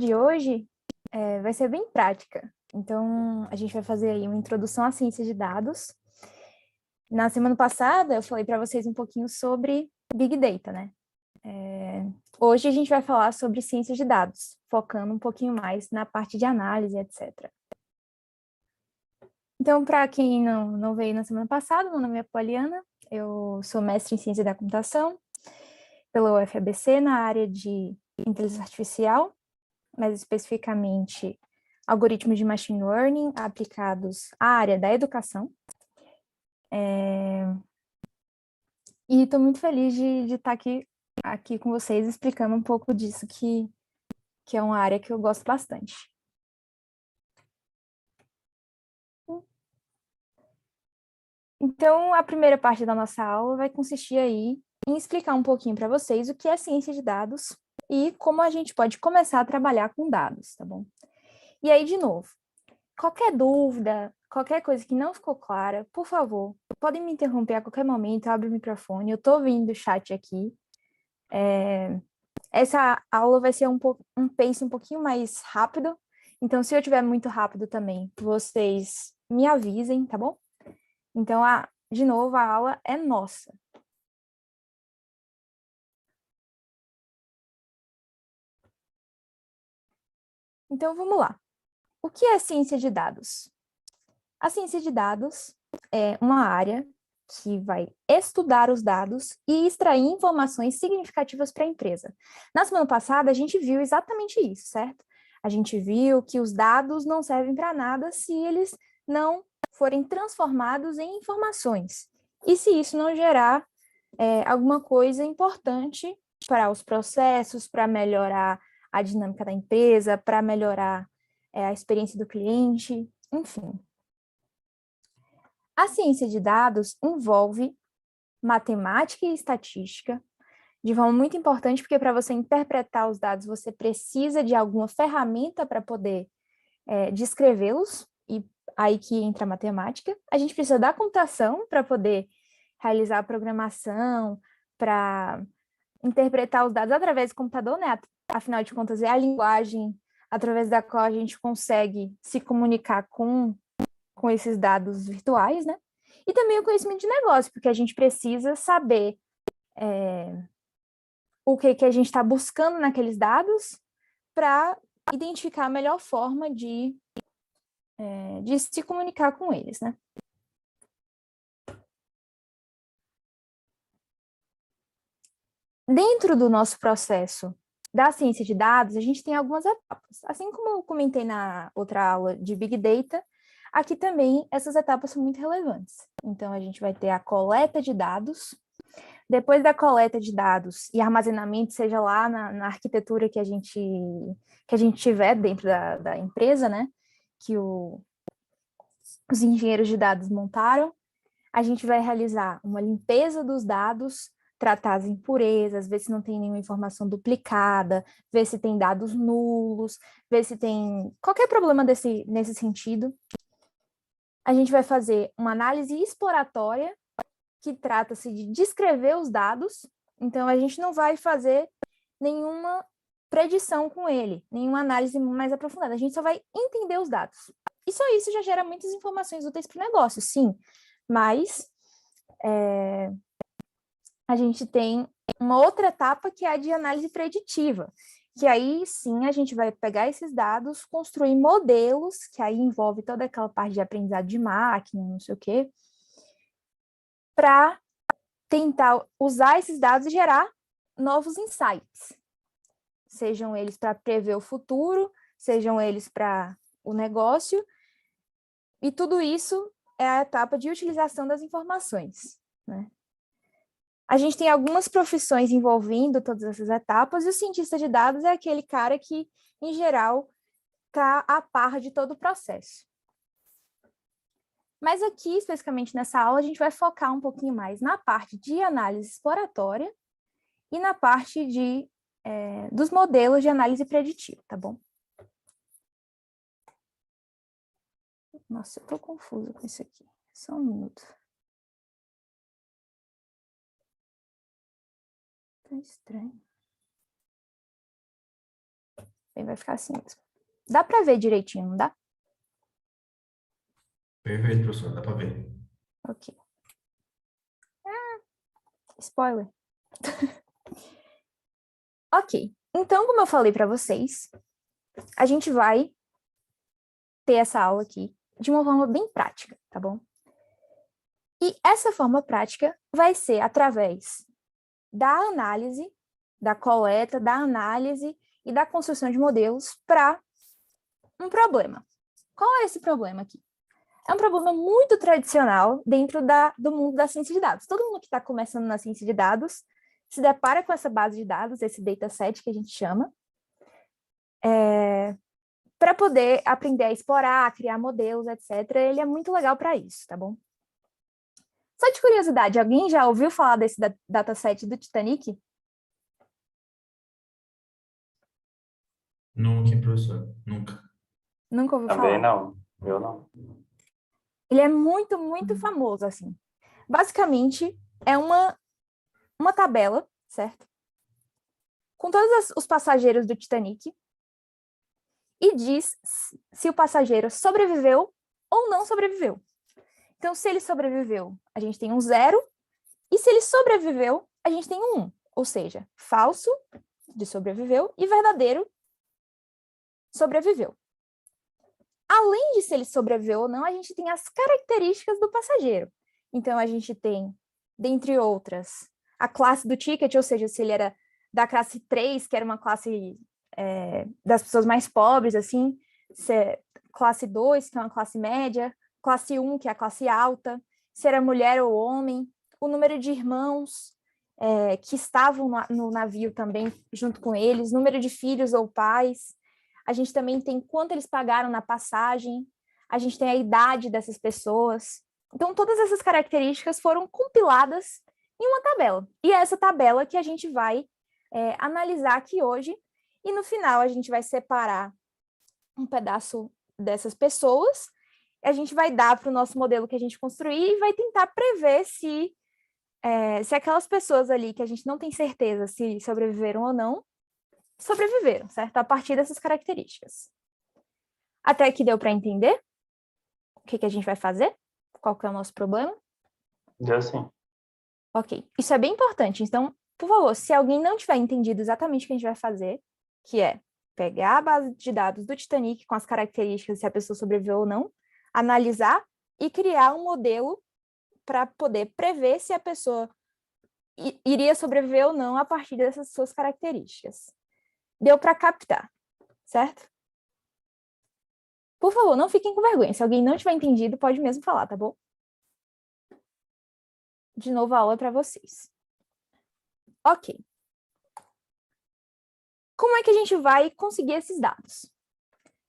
de hoje vai ser bem prática. Então, a gente vai fazer aí uma introdução à ciência de dados. Na semana passada, eu falei para vocês um pouquinho sobre Big Data, né? Hoje a gente vai falar sobre ciência de dados, focando um pouquinho mais na parte de análise, etc. Então, para quem não veio na semana passada, meu nome é Poliana, eu sou mestre em ciência da computação pela UFABC na área de inteligência artificial, mais especificamente algoritmos de machine learning aplicados à área da educação. E estou muito feliz de estar aqui com vocês explicando um pouco disso, que é uma área que eu gosto bastante. Então, a primeira parte da nossa aula vai consistir aí em explicar um pouquinho para vocês o que é ciência de dados e como a gente pode começar a trabalhar com dados, tá bom? E aí, de novo, qualquer dúvida, qualquer coisa que não ficou clara, por favor, podem me interromper a qualquer momento, eu abro o microfone, eu estou ouvindo o chat aqui. Essa aula vai ser um pace um pouquinho mais rápido, então se eu estiver muito rápido também, vocês me avisem, tá bom? Então, de novo, a aula é nossa. Então, vamos lá. O que é ciência de dados? A ciência de dados é uma área que vai estudar os dados e extrair informações significativas para a empresa. Na semana passada, a gente viu exatamente isso, certo? A gente viu que os dados não servem para nada se eles não forem transformados em informações. E se isso não gerar alguma coisa importante para os processos, para melhorar a dinâmica da empresa, para melhorar a experiência do cliente, enfim. A ciência de dados envolve matemática e estatística de forma muito importante, porque para você interpretar os dados, você precisa de alguma ferramenta para poder descrevê-los, e aí que entra a matemática. A gente precisa da computação para poder realizar a programação, para interpretar os dados através do computador, né? Afinal de contas, é a linguagem através da qual a gente consegue se comunicar com esses dados virtuais, né? E também o conhecimento de negócio, porque a gente precisa saber o que a gente está buscando naqueles dados para identificar a melhor forma de se comunicar com eles, né? Dentro do nosso processo da ciência de dados, a gente tem algumas etapas. Assim como eu comentei na outra aula de Big Data, aqui também essas etapas são muito relevantes. Então, a gente vai ter a coleta de dados. Depois da coleta de dados e armazenamento, seja lá na arquitetura que a gente tiver dentro da empresa, né? Que os engenheiros de dados montaram, a gente vai realizar uma limpeza dos dados, tratar as impurezas, ver se não tem nenhuma informação duplicada, ver se tem dados nulos, ver se tem qualquer problema nesse sentido. A gente vai fazer uma análise exploratória, que trata-se de descrever os dados, então a gente não vai fazer nenhuma predição com ele, nenhuma análise mais aprofundada, a gente só vai entender os dados. E só isso já gera muitas informações úteis para o negócio, sim, mas a gente tem uma outra etapa que é a de análise preditiva, que aí sim a gente vai pegar esses dados, construir modelos, que aí envolve toda aquela parte de aprendizado de máquina, não sei o quê, para tentar usar esses dados e gerar novos insights, sejam eles para prever o futuro, sejam eles para o negócio, e tudo isso é a etapa de utilização das informações, né? A gente tem algumas profissões envolvendo todas essas etapas, e o cientista de dados é aquele cara que, em geral, está a par de todo o processo. Mas aqui, especificamente nessa aula, a gente vai focar um pouquinho mais na parte de análise exploratória e na parte dos modelos de análise preditiva, tá bom? Nossa, eu tô confusa com isso aqui. Só um minuto. Tá estranho. Aí vai ficar assim mesmo. Dá para ver direitinho, não dá? Perfeito, professor, dá para ver. Ok. Spoiler. Ok. Então, como eu falei para vocês, a gente vai ter essa aula aqui de uma forma bem prática, tá bom? E essa forma prática vai ser através da análise, da coleta, da análise e da construção de modelos para um problema. Qual é esse problema aqui? É um problema muito tradicional dentro do mundo da ciência de dados. Todo mundo que está começando na ciência de dados se depara com essa base de dados, esse dataset que a gente chama, para poder aprender a explorar, a criar modelos, etc. Ele é muito legal para isso, tá bom? Só de curiosidade, alguém já ouviu falar desse dataset do Titanic? Nunca, professor, nunca. Nunca ouviu Também falar? não, eu não. Ele é muito, muito famoso, assim. Basicamente, é uma tabela, certo? Com todos os passageiros do Titanic e diz se o passageiro sobreviveu ou não sobreviveu. Então, se ele sobreviveu, a gente tem um 0, e se ele sobreviveu, a gente tem um 1. Ou seja, falso de sobreviveu e verdadeiro sobreviveu. Além de se ele sobreviveu ou não, a gente tem as características do passageiro. Então, a gente tem, dentre outras, a classe do ticket, ou seja, se ele era da classe 3, que era uma classe das pessoas mais pobres, assim, classe 2, que é uma classe média, classe 1, que é a classe alta, se era mulher ou homem, o número de irmãos que estavam no navio também junto com eles, número de filhos ou pais. A gente também tem quanto eles pagaram na passagem, a gente tem a idade dessas pessoas. Então, todas essas características foram compiladas em uma tabela. E é essa tabela que a gente vai analisar aqui hoje, e no final a gente vai separar um pedaço dessas pessoas, a gente vai dar para o nosso modelo que a gente construir e vai tentar prever se aquelas pessoas ali que a gente não tem certeza se sobreviveram ou não, sobreviveram, certo? A partir dessas características. Até aqui deu para entender o que a gente vai fazer? Qual que é o nosso problema? Deu sim. Ok, isso é bem importante. Então, por favor, se alguém não tiver entendido exatamente o que a gente vai fazer, que é pegar a base de dados do Titanic com as características, se a pessoa sobreviveu ou não, analisar e criar um modelo para poder prever se a pessoa iria sobreviver ou não a partir dessas suas características. Deu para captar, certo? Por favor, não fiquem com vergonha. Se alguém não tiver entendido, pode mesmo falar, tá bom? De novo, a aula para vocês. Ok. Como é que a gente vai conseguir esses dados?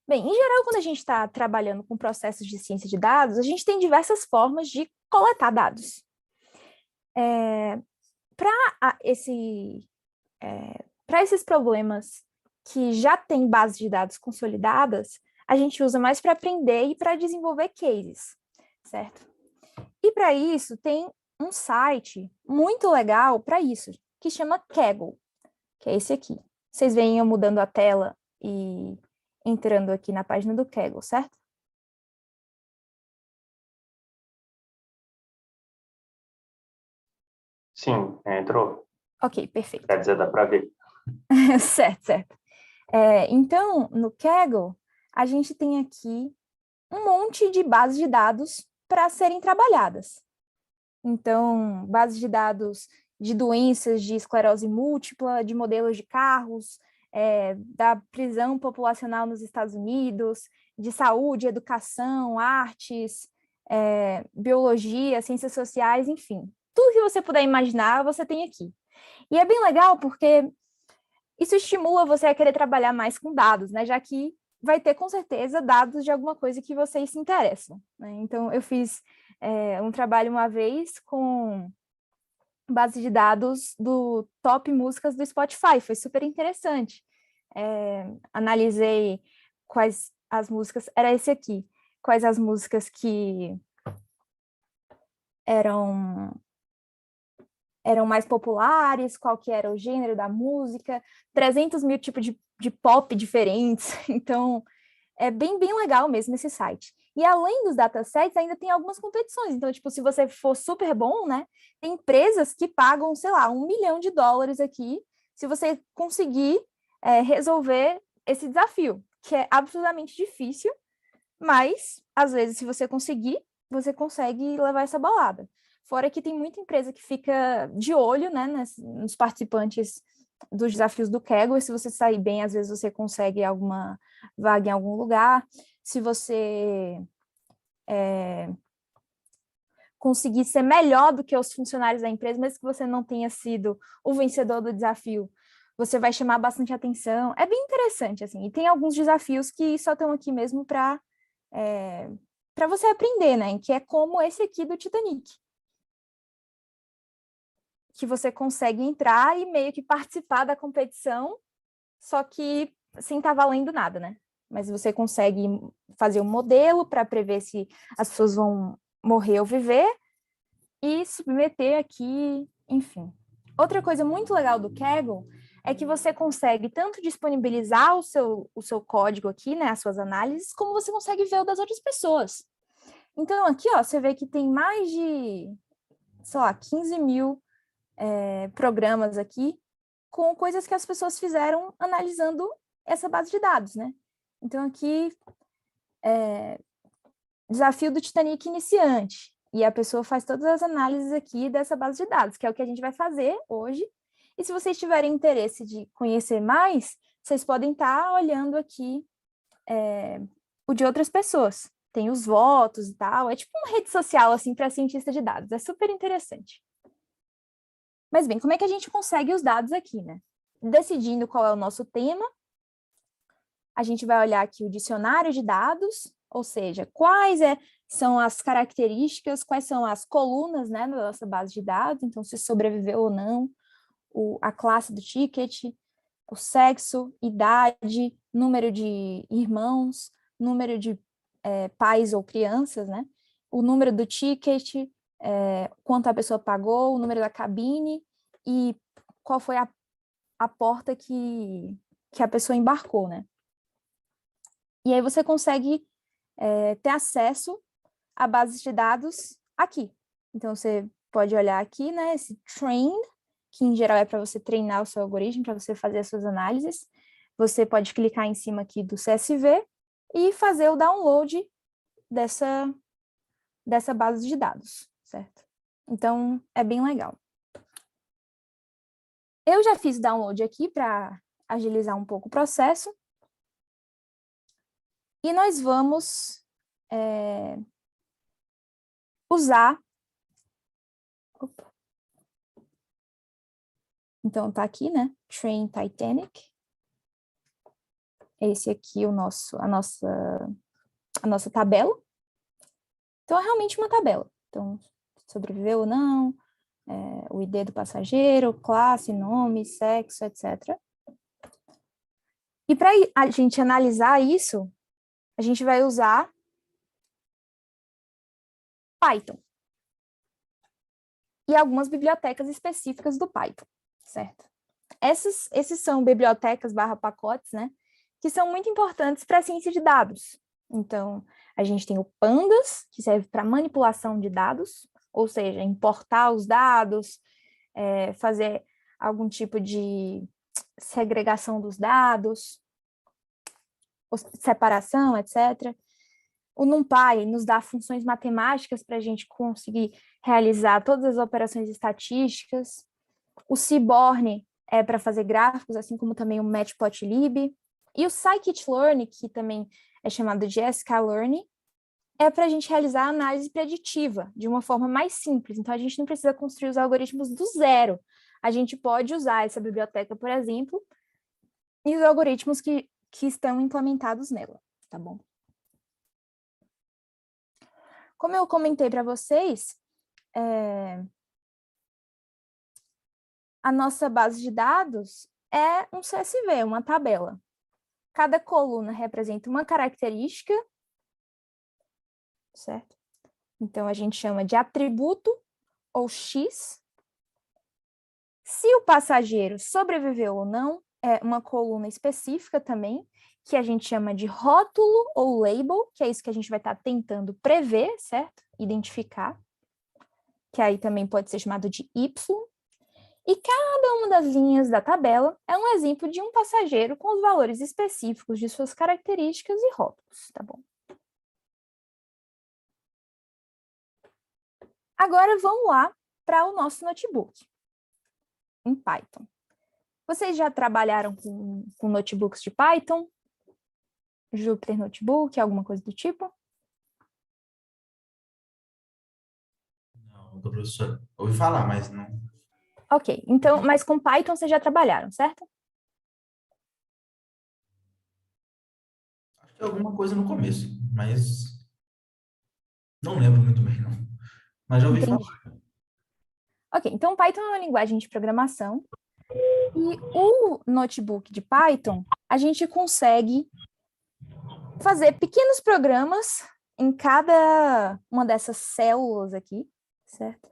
Bem, em geral, quando a gente está trabalhando com processos de ciência de dados, a gente tem diversas formas de coletar dados. Para esses problemas que já têm bases de dados consolidadas, a gente usa mais para aprender e para desenvolver cases, certo? E para isso, tem um site muito legal para isso, que chama Kaggle, que é esse aqui. Vocês veem eu mudando a tela e entrando aqui na página do Kaggle, certo? Sim, entrou. Ok, perfeito. Quer dizer, dá para ver. Certo, certo. Então, no Kaggle, a gente tem aqui um monte de bases de dados para serem trabalhadas. Então, bases de dados de doenças de esclerose múltipla, de modelos de carros, da prisão populacional nos Estados Unidos, de saúde, educação, artes, biologia, ciências sociais, enfim. Tudo que você puder imaginar, você tem aqui. E é bem legal porque isso estimula você a querer trabalhar mais com dados, né? Já que vai ter, com certeza, dados de alguma coisa que vocês se interessam, né? Então, eu fiz um trabalho uma vez com base de dados do top músicas do Spotify, foi super interessante. Analisei quais as músicas, era esse aqui, quais as músicas que eram eram mais populares, qual que era o gênero da música, 300 mil tipos de pop diferentes. Então, é bem legal mesmo esse site. E além dos datasets, ainda tem algumas competições. Então, tipo, se você for super bom, né, tem empresas que pagam, sei lá, $1 milhão aqui, se você conseguir resolver esse desafio, que é absolutamente difícil, mas, às vezes, se você conseguir, você consegue levar essa bolada. Fora que tem muita empresa que fica de olho, né, nos participantes dos desafios do Kaggle, e se você sair bem, às vezes você consegue alguma vaga em algum lugar. Se você conseguir ser melhor do que os funcionários da empresa, mesmo que você não tenha sido o vencedor do desafio, você vai chamar bastante atenção. É bem interessante, assim. E tem alguns desafios que só estão aqui mesmo para você aprender, né? Que é como esse aqui do Titanic, que você consegue entrar e meio que participar da competição, só que sem estar valendo nada, né? Mas você consegue fazer um modelo para prever se as pessoas vão morrer ou viver e submeter aqui, enfim. Outra coisa muito legal do Kaggle é que você consegue tanto disponibilizar o seu código aqui, né, as suas análises, como você consegue ver o das outras pessoas. Então, aqui, ó, você vê que tem mais de, sei lá, 15 mil programas aqui com coisas que as pessoas fizeram analisando essa base de dados, né? Então, aqui, desafio do Titanic iniciante. E a pessoa faz todas as análises aqui dessa base de dados, que é o que a gente vai fazer hoje. E se vocês tiverem interesse de conhecer mais, vocês podem estar olhando aqui o de outras pessoas. Tem os votos e tal. É tipo uma rede social, assim, para cientista de dados. É super interessante. Mas bem, como é que a gente consegue os dados aqui, né? Decidindo qual é o nosso tema, a gente vai olhar aqui o dicionário de dados, ou seja, quais são as características, quais são as colunas, né, da nossa base de dados, então se sobreviveu ou não, a classe do ticket, o sexo, idade, número de irmãos, número de pais ou crianças, né, o número do ticket, quanto a pessoa pagou, o número da cabine e qual foi a porta que a pessoa embarcou, né. E aí você consegue ter acesso a bases de dados aqui. Então, você pode olhar aqui, né, esse train, que em geral é para você treinar o seu algoritmo, para você fazer as suas análises. Você pode clicar em cima aqui do CSV e fazer o download dessa base de dados, certo? Então, é bem legal. Eu já fiz o download aqui para agilizar um pouco o processo. E nós vamos usar... Opa. Então, tá aqui, né? Train Titanic. Esse aqui é a nossa tabela. Então, é realmente uma tabela. Então, sobreviveu ou não, o ID do passageiro, classe, nome, sexo, etc. E para a gente analisar isso, a gente vai usar Python. E algumas bibliotecas específicas do Python, certo? Esses são bibliotecas /pacotes, né? Que são muito importantes para a ciência de dados. Então, a gente tem o Pandas, que serve para manipulação de dados, ou seja, importar os dados, fazer algum tipo de segregação dos dados, separação, etc. O NumPy nos dá funções matemáticas para a gente conseguir realizar todas as operações estatísticas. O Seaborn é para fazer gráficos, assim como também o Matplotlib. E o Scikit-learn, que também é chamado de sklearn, é para a gente realizar análise preditiva de uma forma mais simples. Então, a gente não precisa construir os algoritmos do zero. A gente pode usar essa biblioteca, por exemplo, e os algoritmos que estão implementados nela, tá bom? Como eu comentei para vocês, a nossa base de dados é um CSV, uma tabela. Cada coluna representa uma característica, certo? Então, a gente chama de atributo ou X. Se o passageiro sobreviveu ou não, é uma coluna específica também, que a gente chama de rótulo ou label, que é isso que a gente vai estar tentando prever, certo? Identificar, que aí também pode ser chamado de Y. E cada uma das linhas da tabela é um exemplo de um passageiro com os valores específicos de suas características e rótulos, tá bom? Agora vamos lá para o nosso notebook, em Python. Vocês já trabalharam com notebooks de Python? Jupyter Notebook, alguma coisa do tipo? Não, professor. Ouvi falar, mas não. Ok, então, mas com Python vocês já trabalharam, certo? Acho que é alguma coisa no começo, mas não lembro muito bem, não. Mas já ouvi Entendi. falar. Ok, então Python é uma linguagem de programação e o notebook de Python, a gente consegue fazer pequenos programas em cada uma dessas células aqui, certo?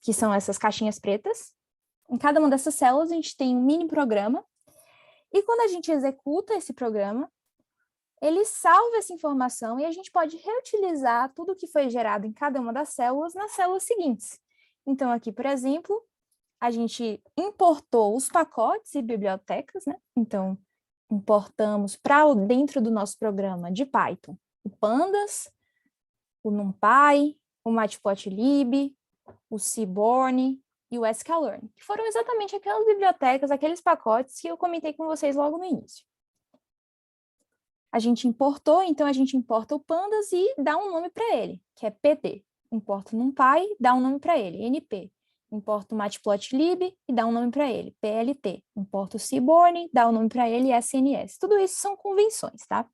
Que são essas caixinhas pretas. Em cada uma dessas células a gente tem um mini programa e quando a gente executa esse programa, ele salva essa informação e a gente pode reutilizar tudo que foi gerado em cada uma das células nas células seguintes. Então, aqui, por exemplo, a gente importou os pacotes e bibliotecas, né? Então, importamos para dentro do nosso programa de Python o Pandas, o NumPy, o Matplotlib, o Seaborn e o sklearn, que foram exatamente aquelas bibliotecas, aqueles pacotes que eu comentei com vocês logo no início. A gente importou, então a gente importa o Pandas e dá um nome para ele, que é PD. Importa o NumPy, dá um nome para ele, NP. Importa o Matplotlib e dá um nome para ele, PLT. Importa o Seaborn, dá um nome para ele, SNS. Tudo isso são convenções, tá?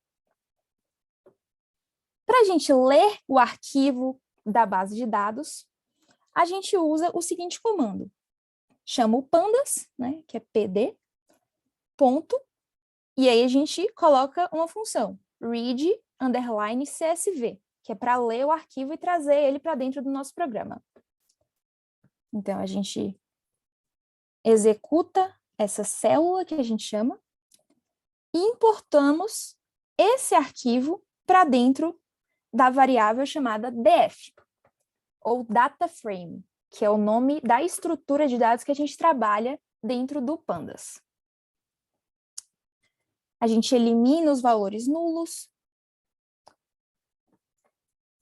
Para a gente ler o arquivo da base de dados, a gente usa o seguinte comando. Chama o pandas, né, que é pd, ponto, e aí a gente coloca uma função, read_csv, que é para ler o arquivo e trazer ele para dentro do nosso programa. Então, a gente executa essa célula que a gente chama e importamos esse arquivo para dentro da variável chamada df, ou data frame, que é o nome da estrutura de dados que a gente trabalha dentro do Pandas. A gente elimina os valores nulos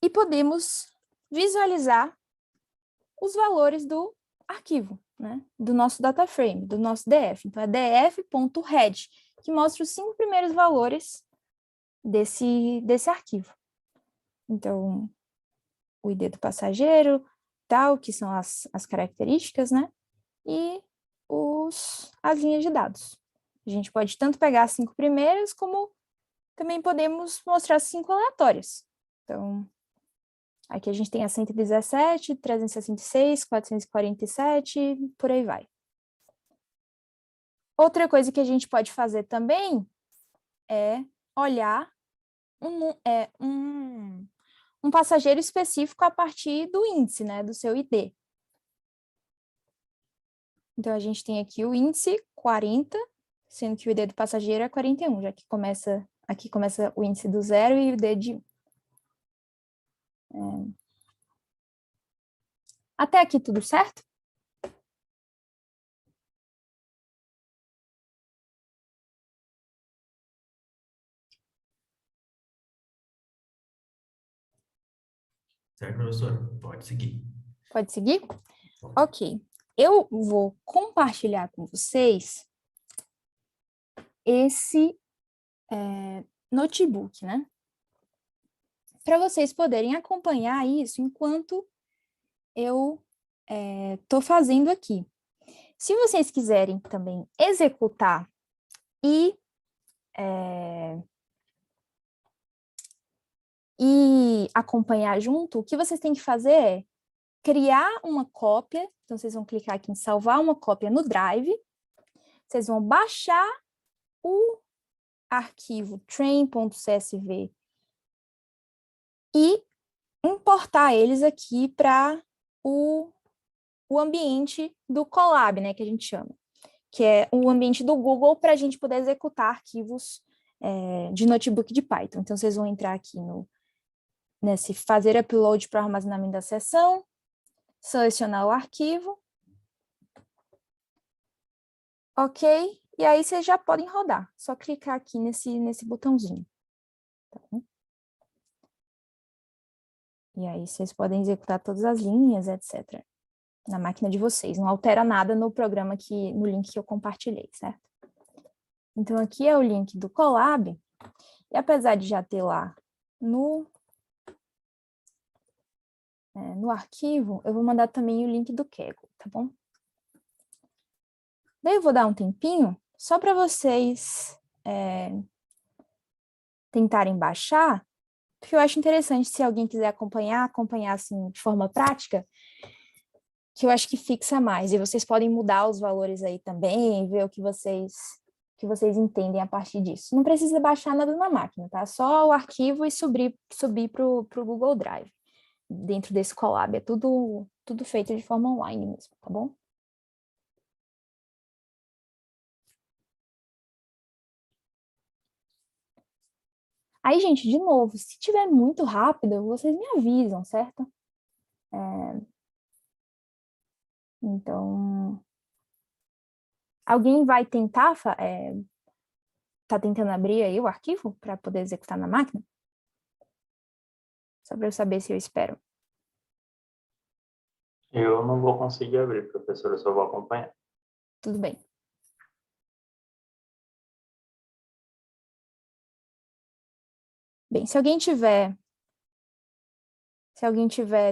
e podemos visualizar os valores do arquivo, né? Do nosso data frame, do nosso DF. Então, é df.head, que mostra os 5 primeiros valores desse arquivo. Então, o ID do passageiro, tal, que são as características, né? E as linhas de dados. A gente pode tanto pegar as 5 primeiras, como também podemos mostrar 5 aleatórias. Então, aqui a gente tem a 117, 366, 447, por aí vai. Outra coisa que a gente pode fazer também é olhar um passageiro específico a partir do índice, né, do seu ID. Então, a gente tem aqui o índice 40, sendo que o ID do passageiro é 41, já que aqui começa o índice do 0 e o ID de 1. Até aqui tudo certo? Certo, professor? Pode seguir. Pode seguir? Ok. Eu vou compartilhar com vocês esse notebook, né? Para vocês poderem acompanhar isso enquanto eu estou fazendo aqui. Se vocês quiserem também executar e acompanhar junto, o que vocês têm que fazer é criar uma cópia. Então, vocês vão clicar aqui em salvar uma cópia no Drive. Vocês vão baixar o arquivo train.csv e importar eles aqui para o o ambiente do Colab, né, que a gente chama, que é o ambiente do Google para a gente poder executar arquivos de notebook de Python. Então, vocês vão entrar aqui nesse fazer upload para o armazenamento da sessão, selecionar o arquivo, ok, e aí vocês já podem rodar, só clicar aqui nesse botãozinho. Tá bom? E aí vocês podem executar todas as linhas, etc. Na máquina de vocês, não altera nada no programa no link que eu compartilhei, certo? Então aqui é o link do Colab, e apesar de já ter lá no arquivo, eu vou mandar também o link do Kaggle, tá bom? Daí eu vou dar um tempinho, só para vocês tentarem baixar, porque eu acho interessante, se alguém quiser acompanhar assim, de forma prática, que eu acho que fixa mais, e vocês podem mudar os valores aí também, ver o que vocês entendem a partir disso. Não precisa baixar nada na máquina, tá? Só o arquivo e subir para o Google Drive. Dentro desse Colab, é tudo feito de forma online mesmo, tá bom? Aí, gente, de novo, se tiver muito rápido, vocês me avisam, certo? Então, alguém vai tentar, tá tentando abrir aí o arquivo para poder executar na máquina? Só para eu saber se eu espero. Eu não vou conseguir abrir, professor, eu só vou acompanhar. Tudo bem. Bem, se alguém tiver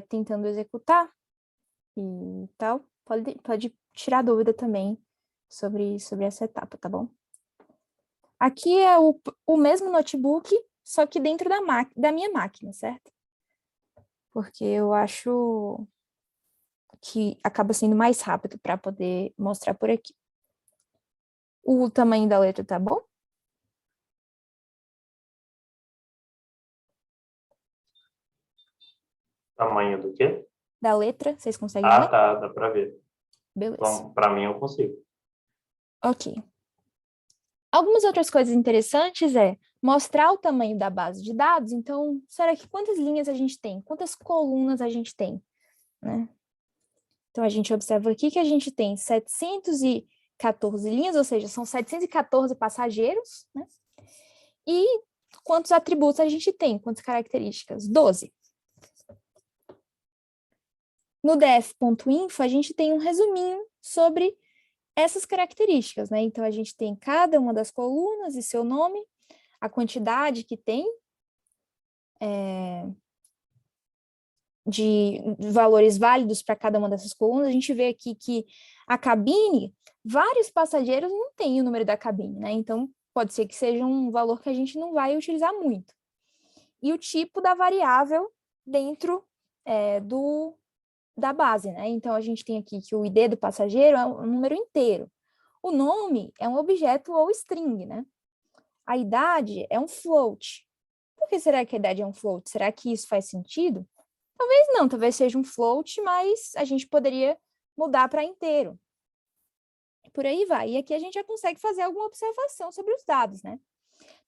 tentando executar e tal, pode tirar dúvida também sobre essa etapa, tá bom? Aqui é o mesmo notebook, só que dentro da minha máquina, certo? Porque eu acho que acaba sendo mais rápido para poder mostrar por aqui. O tamanho da letra tá bom? Tamanho do quê? Da letra, vocês conseguem Ah, ver? tá, dá para ver. Beleza. Então, para mim, eu consigo. Ok. Algumas outras coisas interessantes mostrar o tamanho da base de dados. Então, será que quantas linhas a gente tem? Quantas colunas a gente tem? Né? Então, a gente observa aqui que a gente tem 714 linhas, ou seja, são 714 passageiros, né? E quantos atributos a gente tem? Quantas características? 12. No def.info, a gente tem um resuminho sobre essas características, né? Então, a gente tem cada uma das colunas e seu nome, a quantidade que tem de valores válidos para cada uma dessas colunas. A gente vê aqui que a cabine, vários passageiros não têm o número da cabine, né? Então, pode ser que seja um valor que a gente não vai utilizar muito. E o tipo da variável dentro da base, né? Então, a gente tem aqui que o ID do passageiro é um número inteiro. O nome é um objeto ou string, né? A idade é um float. Por que será que a idade é um float? Será que isso faz sentido? Talvez não, talvez seja um float, mas a gente poderia mudar para inteiro. Por aí vai. E aqui a gente já consegue fazer alguma observação sobre os dados, né?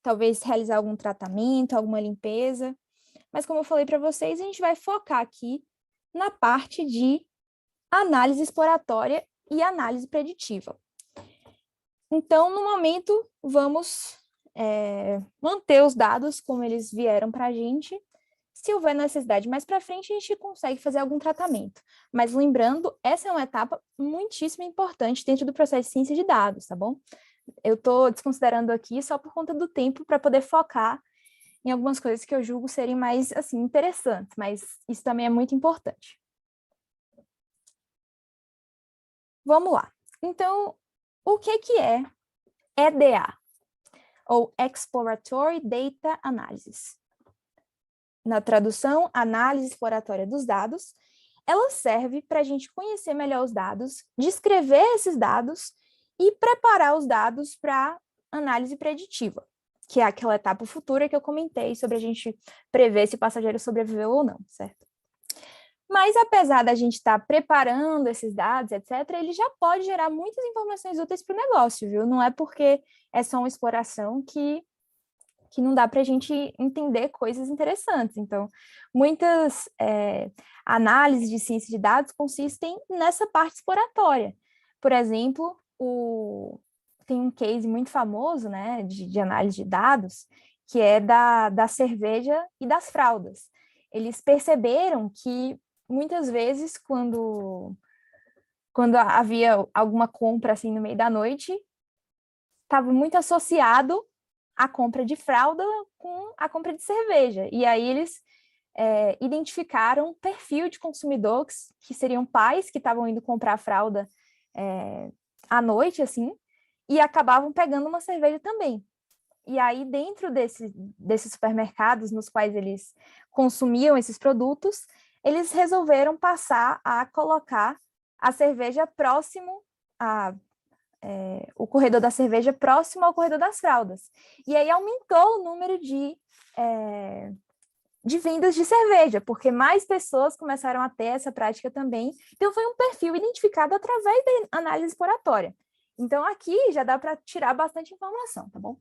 Talvez realizar algum tratamento, alguma limpeza. Mas como eu falei para vocês, a gente vai focar aqui na parte de análise exploratória e análise preditiva. Então, no momento, vamos manter os dados como eles vieram para a gente. Se houver necessidade mais para frente, a gente consegue fazer algum tratamento. Mas lembrando, essa é uma etapa muitíssimo importante dentro do processo de ciência de dados, tá bom? Eu estou desconsiderando aqui só por conta do tempo para poder focar em algumas coisas que eu julgo serem mais, assim, interessantes, mas isso também é muito importante. Vamos lá. Então, o que é EDA? Ou Exploratory Data Analysis. Na tradução, análise exploratória dos dados, ela serve para a gente conhecer melhor os dados, descrever esses dados e preparar os dados para análise preditiva, que é aquela etapa futura que eu comentei sobre a gente prever se o passageiro sobreviveu ou não, certo? Mas, apesar da gente estar preparando esses dados, etc., ele já pode gerar muitas informações úteis para o negócio, viu? Não é porque é só uma exploração que não dá para a gente entender coisas interessantes. Então, muitas análises de ciência de dados consistem nessa parte exploratória. Por exemplo, tem um case muito famoso, né, de análise de dados, que é da cerveja e das fraldas. Eles perceberam que, muitas vezes, quando havia alguma compra assim no meio da noite, estava muito associado a compra de fralda com a compra de cerveja. E aí eles identificaram um perfil de consumidor que seriam pais que estavam indo comprar fralda à noite, assim, e acabavam pegando uma cerveja também. E aí, dentro desses supermercados nos quais eles consumiam esses produtos, eles resolveram passar a colocar a cerveja próximo o corredor da cerveja próximo ao corredor das fraldas. E aí aumentou o número de vendas de cerveja, porque mais pessoas começaram a ter essa prática também. Então, foi um perfil identificado através da análise exploratória. Então, aqui já dá para tirar bastante informação, tá bom?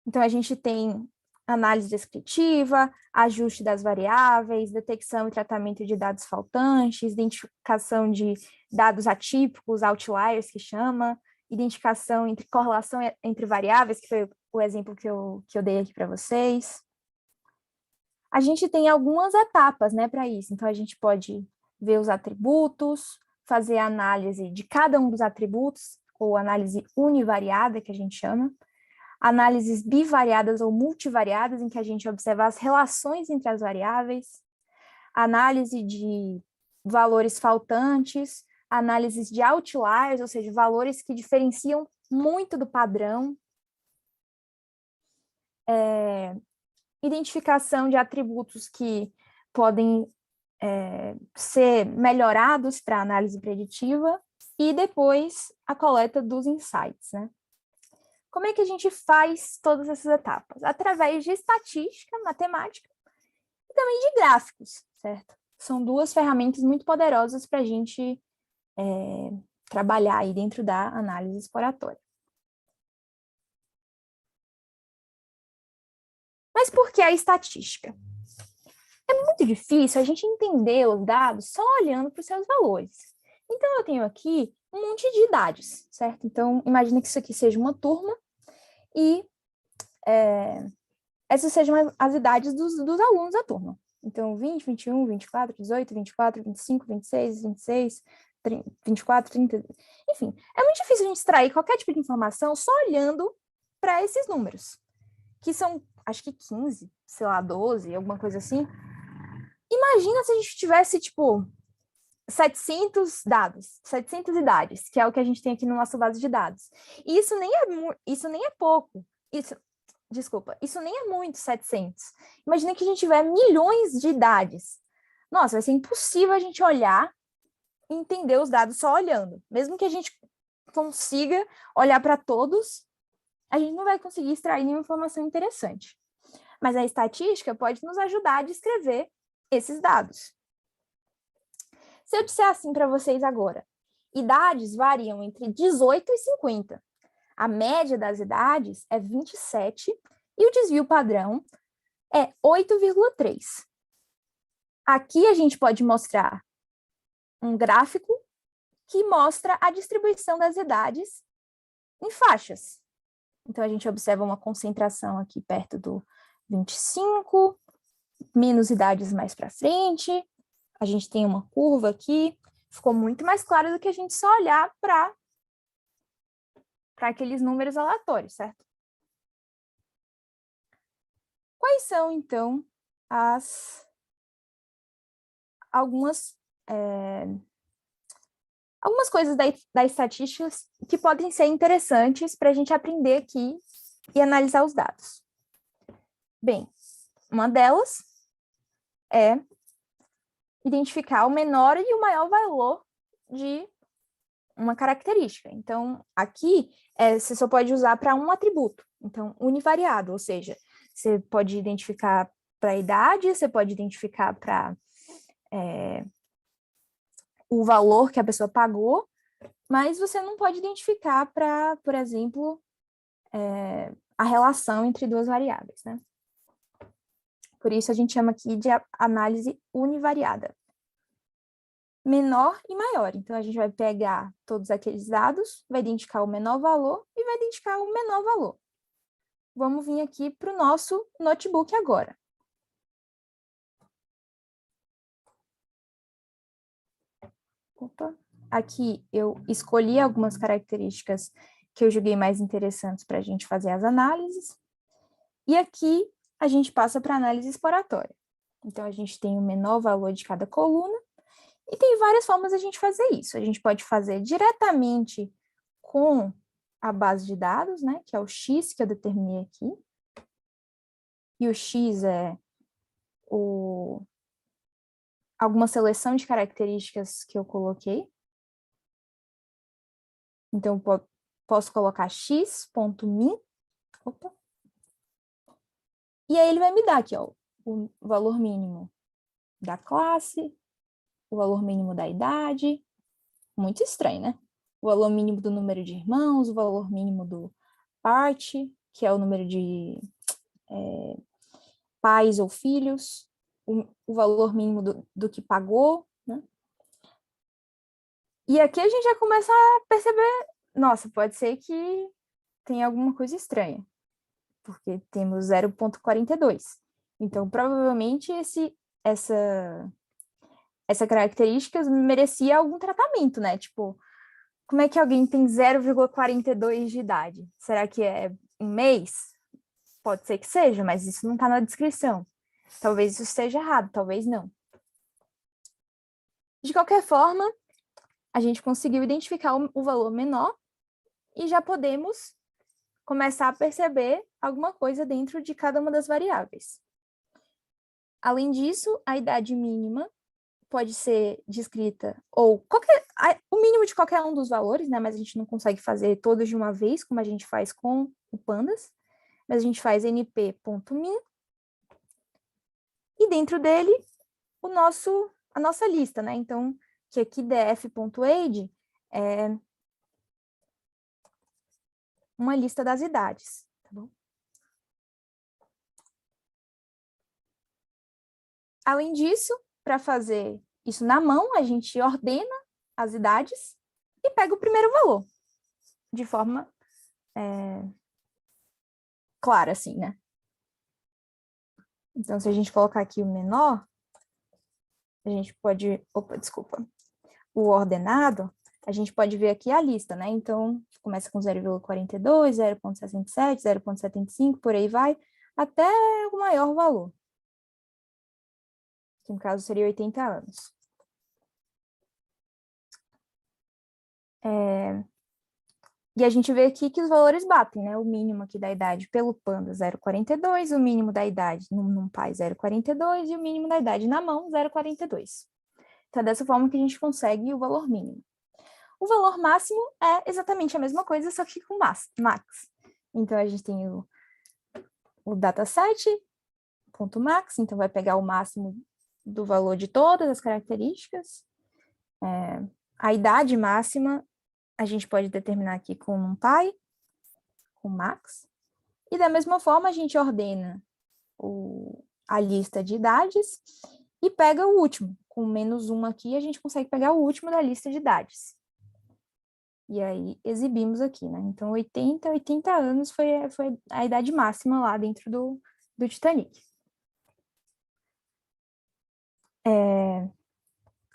Então, a gente tem análise descritiva, ajuste das variáveis, detecção e tratamento de dados faltantes, identificação de dados atípicos, outliers, que chama, identificação entre correlação entre variáveis, que foi o exemplo que eu dei aqui para vocês. A gente tem algumas etapas, né, para isso. Então, a gente pode ver os atributos, fazer a análise de cada um dos atributos, ou análise univariada, que a gente chama, análises bivariadas ou multivariadas, em que a gente observa as relações entre as variáveis, análise de valores faltantes, análises de outliers, ou seja, valores que diferenciam muito do padrão, identificação de atributos que podem ser melhorados para análise preditiva, e depois a coleta dos insights, né? Como é que a gente faz todas essas etapas? Através de estatística, matemática e também de gráficos, certo? São duas ferramentas muito poderosas para a gente trabalhar aí dentro da análise exploratória. Mas por que a estatística? É muito difícil a gente entender os dados só olhando para os seus valores. Então, eu tenho aqui um monte de idades, certo? Então, imagina que isso aqui seja uma turma e essas sejam as idades dos alunos da turma. Então, 20, 21, 24, 18, 24, 25, 26, 26, 30, 24, 30... Enfim, é muito difícil a gente extrair qualquer tipo de informação só olhando para esses números, que são, acho que 15, sei lá, 12, alguma coisa assim. Imagina se a gente tivesse, tipo, 700 dados, 700 idades, que é o que a gente tem aqui no nosso base de dados. E isso nem é pouco. Isso nem é muito, 700. Imagina que a gente tiver milhões de idades. Nossa, vai ser impossível a gente olhar e entender os dados só olhando. Mesmo que a gente consiga olhar para todos, a gente não vai conseguir extrair nenhuma informação interessante. Mas a estatística pode nos ajudar a descrever esses dados. Se eu disser assim para vocês agora, idades variam entre 18 e 50. A média das idades é 27 e o desvio padrão é 8,3. Aqui a gente pode mostrar um gráfico que mostra a distribuição das idades em faixas. Então, a gente observa uma concentração aqui perto do 25, menos idades mais para frente. A gente tem uma curva aqui. Ficou muito mais claro do que a gente só olhar para aqueles números aleatórios, certo? Quais são, então, algumas coisas da estatística que podem ser interessantes para a gente aprender aqui e analisar os dados? Bem, uma delas é identificar o menor e o maior valor de uma característica. Então, aqui, você só pode usar para um atributo. Então, univariado, ou seja, você pode identificar a idade, você pode identificar para o valor que a pessoa pagou, mas você não pode identificar para, por exemplo, a relação entre duas variáveis, né? Por isso a gente chama aqui de análise univariada. Menor e maior. Então, a gente vai pegar todos aqueles dados, vai identificar o menor valor e vai identificar o menor valor. Vamos vir aqui para o nosso notebook agora. Opa. Aqui eu escolhi algumas características que eu julguei mais interessantes para a gente fazer as análises. E aqui a gente passa para análise exploratória. Então, a gente tem o menor valor de cada coluna e tem várias formas de a gente fazer isso. A gente pode fazer diretamente com a base de dados, né, que é o X que eu determinei aqui. E o X é alguma seleção de características que eu coloquei. Então, posso colocar x.min. Opa. E aí ele vai me dar aqui, ó, o valor mínimo da classe, o valor mínimo da idade. Muito estranho, né? O valor mínimo do número de irmãos, o valor mínimo do parte, que é o número de pais ou filhos, o valor mínimo do que pagou, né? E aqui a gente já começa a perceber, nossa, pode ser que tenha alguma coisa estranha, porque temos 0,42. Então, provavelmente, essa característica merecia algum tratamento, né? Tipo, como é que alguém tem 0,42 de idade? Será que é um mês? Pode ser que seja, mas isso não está na descrição. Talvez isso esteja errado, talvez não. De qualquer forma, a gente conseguiu identificar o valor menor e já podemos começar a perceber alguma coisa dentro de cada uma das variáveis. Além disso, a idade mínima pode ser descrita, ou o mínimo de qualquer um dos valores, né? Mas a gente não consegue fazer todos de uma vez, como a gente faz com o Pandas, mas a gente faz np.min, e dentro dele, a nossa lista, né? Então, que aqui df.age é uma lista das idades, tá bom? Além disso, para fazer isso na mão, a gente ordena as idades e pega o primeiro valor, de forma clara, assim, né? Então, se a gente colocar aqui o menor, a gente pode... Opa, desculpa. O ordenado, a gente pode ver aqui a lista, né? Então, começa com 0,42, 0,67, 0,75, por aí vai, até o maior valor. Que no caso seria 80 anos. E a gente vê aqui que os valores batem, né? O mínimo aqui da idade pelo Panda, 0,42, o mínimo da idade no NumPy, 0,42, e o mínimo da idade na mão, 0,42. Então, é dessa forma que a gente consegue o valor mínimo. O valor máximo é exatamente a mesma coisa, só que com max. Então, a gente tem o dataset.max, então vai pegar o máximo do valor de todas as características. A idade máxima a gente pode determinar aqui com NumPy, com max. E da mesma forma, a gente ordena a lista de idades e pega o último. Com -1 aqui, a gente consegue pegar o último da lista de idades. E aí, exibimos aqui, né? Então, 80 anos foi a idade máxima lá dentro do Titanic.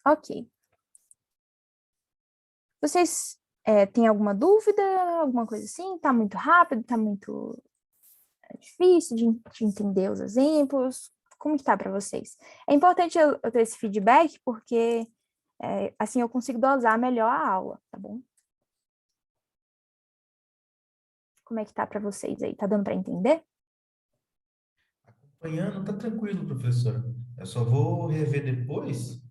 Ok. Vocês têm alguma dúvida? Alguma coisa assim? Tá muito rápido? Tá muito difícil de entender os exemplos? Como que tá para vocês? É importante eu ter esse feedback, porque assim eu consigo dosar melhor a aula, tá bom? Como é que tá para vocês aí? Tá dando para entender? Acompanhando, tá tranquilo, professora. Eu só vou rever depois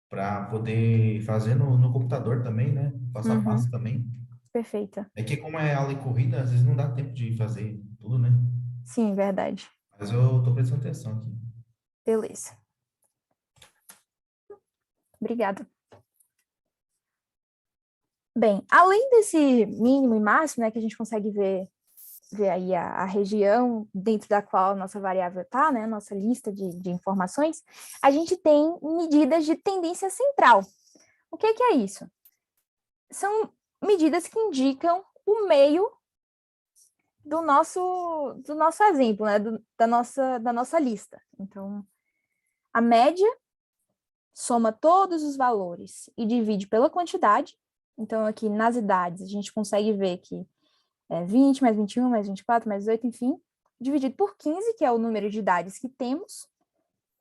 para poder fazer no computador também, né? Passo a passo também. Perfeita. É que como é aula e corrida, às vezes não dá tempo de fazer tudo, né? Sim, verdade. Mas eu tô prestando atenção aqui. Beleza. Obrigada. Bem, além desse mínimo e máximo, né, que a gente consegue ver aí a região dentro da qual a nossa variável está, né, a nossa lista de informações, a gente tem medidas de tendência central. O que é isso? São medidas que indicam o meio do nosso exemplo, né, da nossa lista. Então, a média soma todos os valores e divide pela quantidade. Então, aqui nas idades, a gente consegue ver que 20 mais 21 mais 24 mais 18, enfim, dividido por 15, que é o número de idades que temos,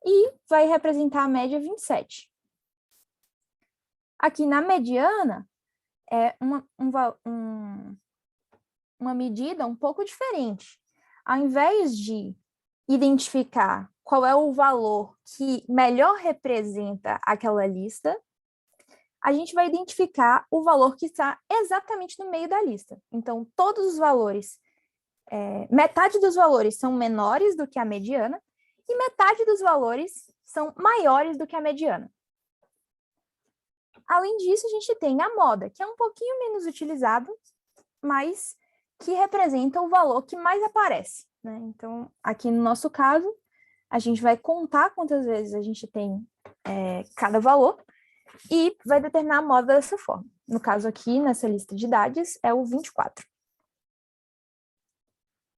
e vai representar a média 27. Aqui na mediana, é uma medida um pouco diferente. Ao invés de identificar qual é o valor que melhor representa aquela lista, a gente vai identificar o valor que está exatamente no meio da lista. Então, todos os valores, metade dos valores são menores do que a mediana e metade dos valores são maiores do que a mediana. Além disso, a gente tem a moda, que é um pouquinho menos utilizado, mas que representa o valor que mais aparece, né? Então, aqui no nosso caso, a gente vai contar quantas vezes a gente tem cada valor e vai determinar a moda dessa forma. No caso aqui, nessa lista de idades, é o 24.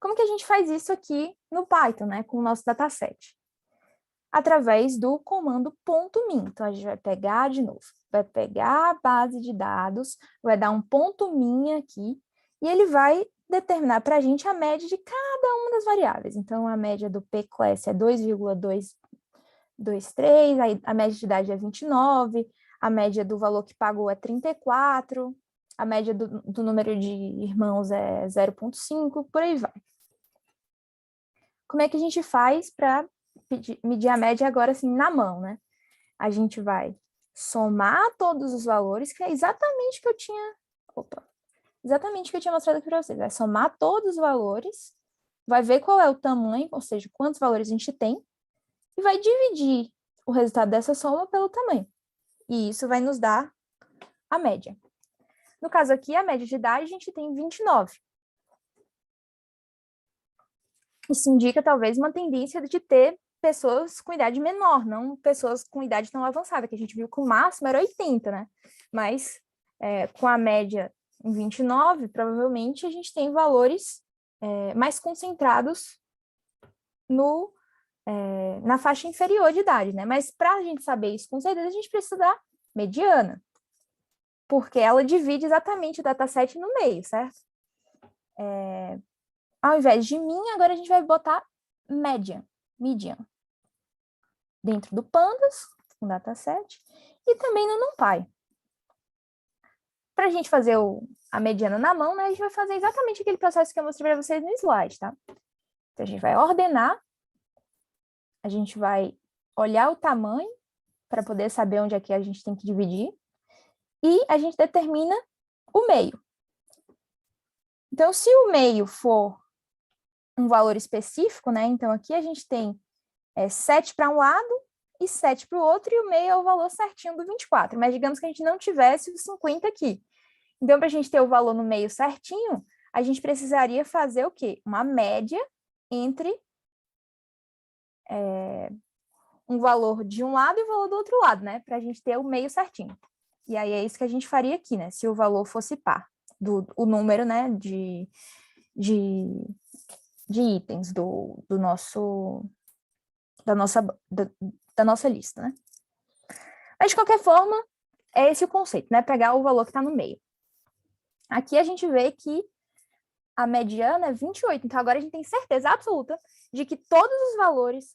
Como que a gente faz isso aqui no Python, né, com o nosso dataset? Através do comando .min. Então, a gente vai pegar de novo, vai pegar a base de dados, vai dar um .min aqui, e ele vai determinar para a gente a média de cada uma das variáveis. Então, a média do P-class é 2,223, a média de idade é 29, a média do valor que pagou é 34, a média do número de irmãos é 0,5, por aí vai. Como é que a gente faz para medir a média agora assim na mão, né? A gente vai somar todos os valores, que é exatamente o que eu tinha... exatamente o que eu tinha mostrado aqui para vocês. Vai somar todos os valores, vai ver qual é o tamanho, ou seja, quantos valores a gente tem, e vai dividir o resultado dessa soma pelo tamanho. E isso vai nos dar a média. No caso aqui, a média de idade, a gente tem 29. Isso indica, talvez, uma tendência de ter pessoas com idade menor, não pessoas com idade tão avançada, que a gente viu que o máximo era 80, né? Mas, com a média em 29, provavelmente a gente tem valores mais concentrados na faixa inferior de idade, né? Mas para a gente saber isso com certeza, a gente precisa da mediana, porque ela divide exatamente o dataset no meio, certo? Ao invés de min, agora a gente vai botar median, dentro do pandas, um dataset, e também no NumPy. Para a gente fazer a mediana na mão, né, a gente vai fazer exatamente aquele processo que eu mostrei para vocês no slide, tá? Então, a gente vai ordenar, a gente vai olhar o tamanho para poder saber onde é que a gente tem que dividir, e a gente determina o meio. Então, se o meio for um valor específico, né? Então, aqui a gente tem 7 para um lado e 7 para o outro, e o meio é o valor certinho do 24. Mas digamos que a gente não tivesse o 50 aqui. Então, para a gente ter o valor no meio certinho, a gente precisaria fazer o quê? Uma média entre um valor de um lado e o valor do outro lado, né? Para a gente ter o meio certinho. E aí é isso que a gente faria aqui, né? Se o valor fosse par, o número, né, de itens da nossa lista, né? Mas, de qualquer forma, é esse o conceito, né? Pegar o valor que está no meio. Aqui a gente vê que a mediana é 28, então agora a gente tem certeza absoluta de que todos os valores,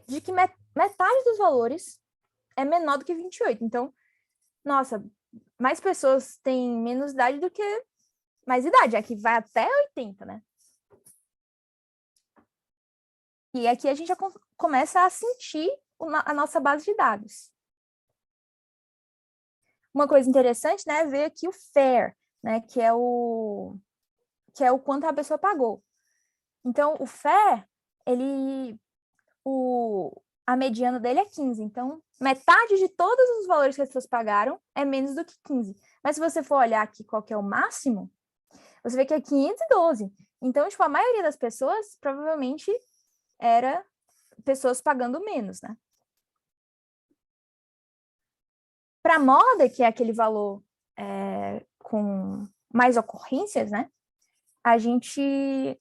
de que metade dos valores é menor do que 28. Então, nossa, mais pessoas têm menos idade do que mais idade, aqui vai até 80, né? E aqui a gente já começa a sentir a nossa base de dados. Uma coisa interessante, né, é ver aqui o FAIR, né, que é o quanto a pessoa pagou. Então, o FAIR, a mediana dele é 15. Então, metade de todos os valores que as pessoas pagaram é menos do que 15. Mas se você for olhar aqui qual que é o máximo, você vê que é 512. Então, tipo, a maioria das pessoas provavelmente era pessoas pagando menos, né? Para moda, que é aquele valor com mais ocorrências, né? A gente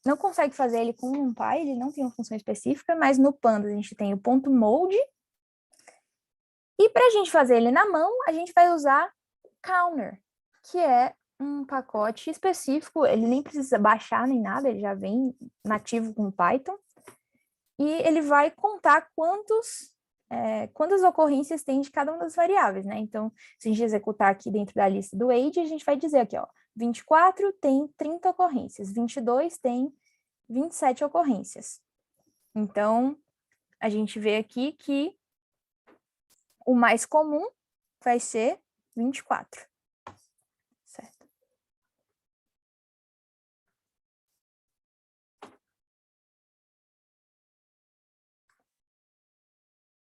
não consegue fazer ele com um NumPy, ele não tem uma função específica, mas no Pandas a gente tem o ponto .mode. E para a gente fazer ele na mão, a gente vai usar Counter, que é um pacote específico, ele nem precisa baixar nem nada, ele já vem nativo com Python. E ele vai contar quantas ocorrências tem de cada uma das variáveis, né? Então, se a gente executar aqui dentro da lista do age, a gente vai dizer aqui, ó, 24 tem 30 ocorrências, 22 tem 27 ocorrências. Então, a gente vê aqui que o mais comum vai ser 24. Certo?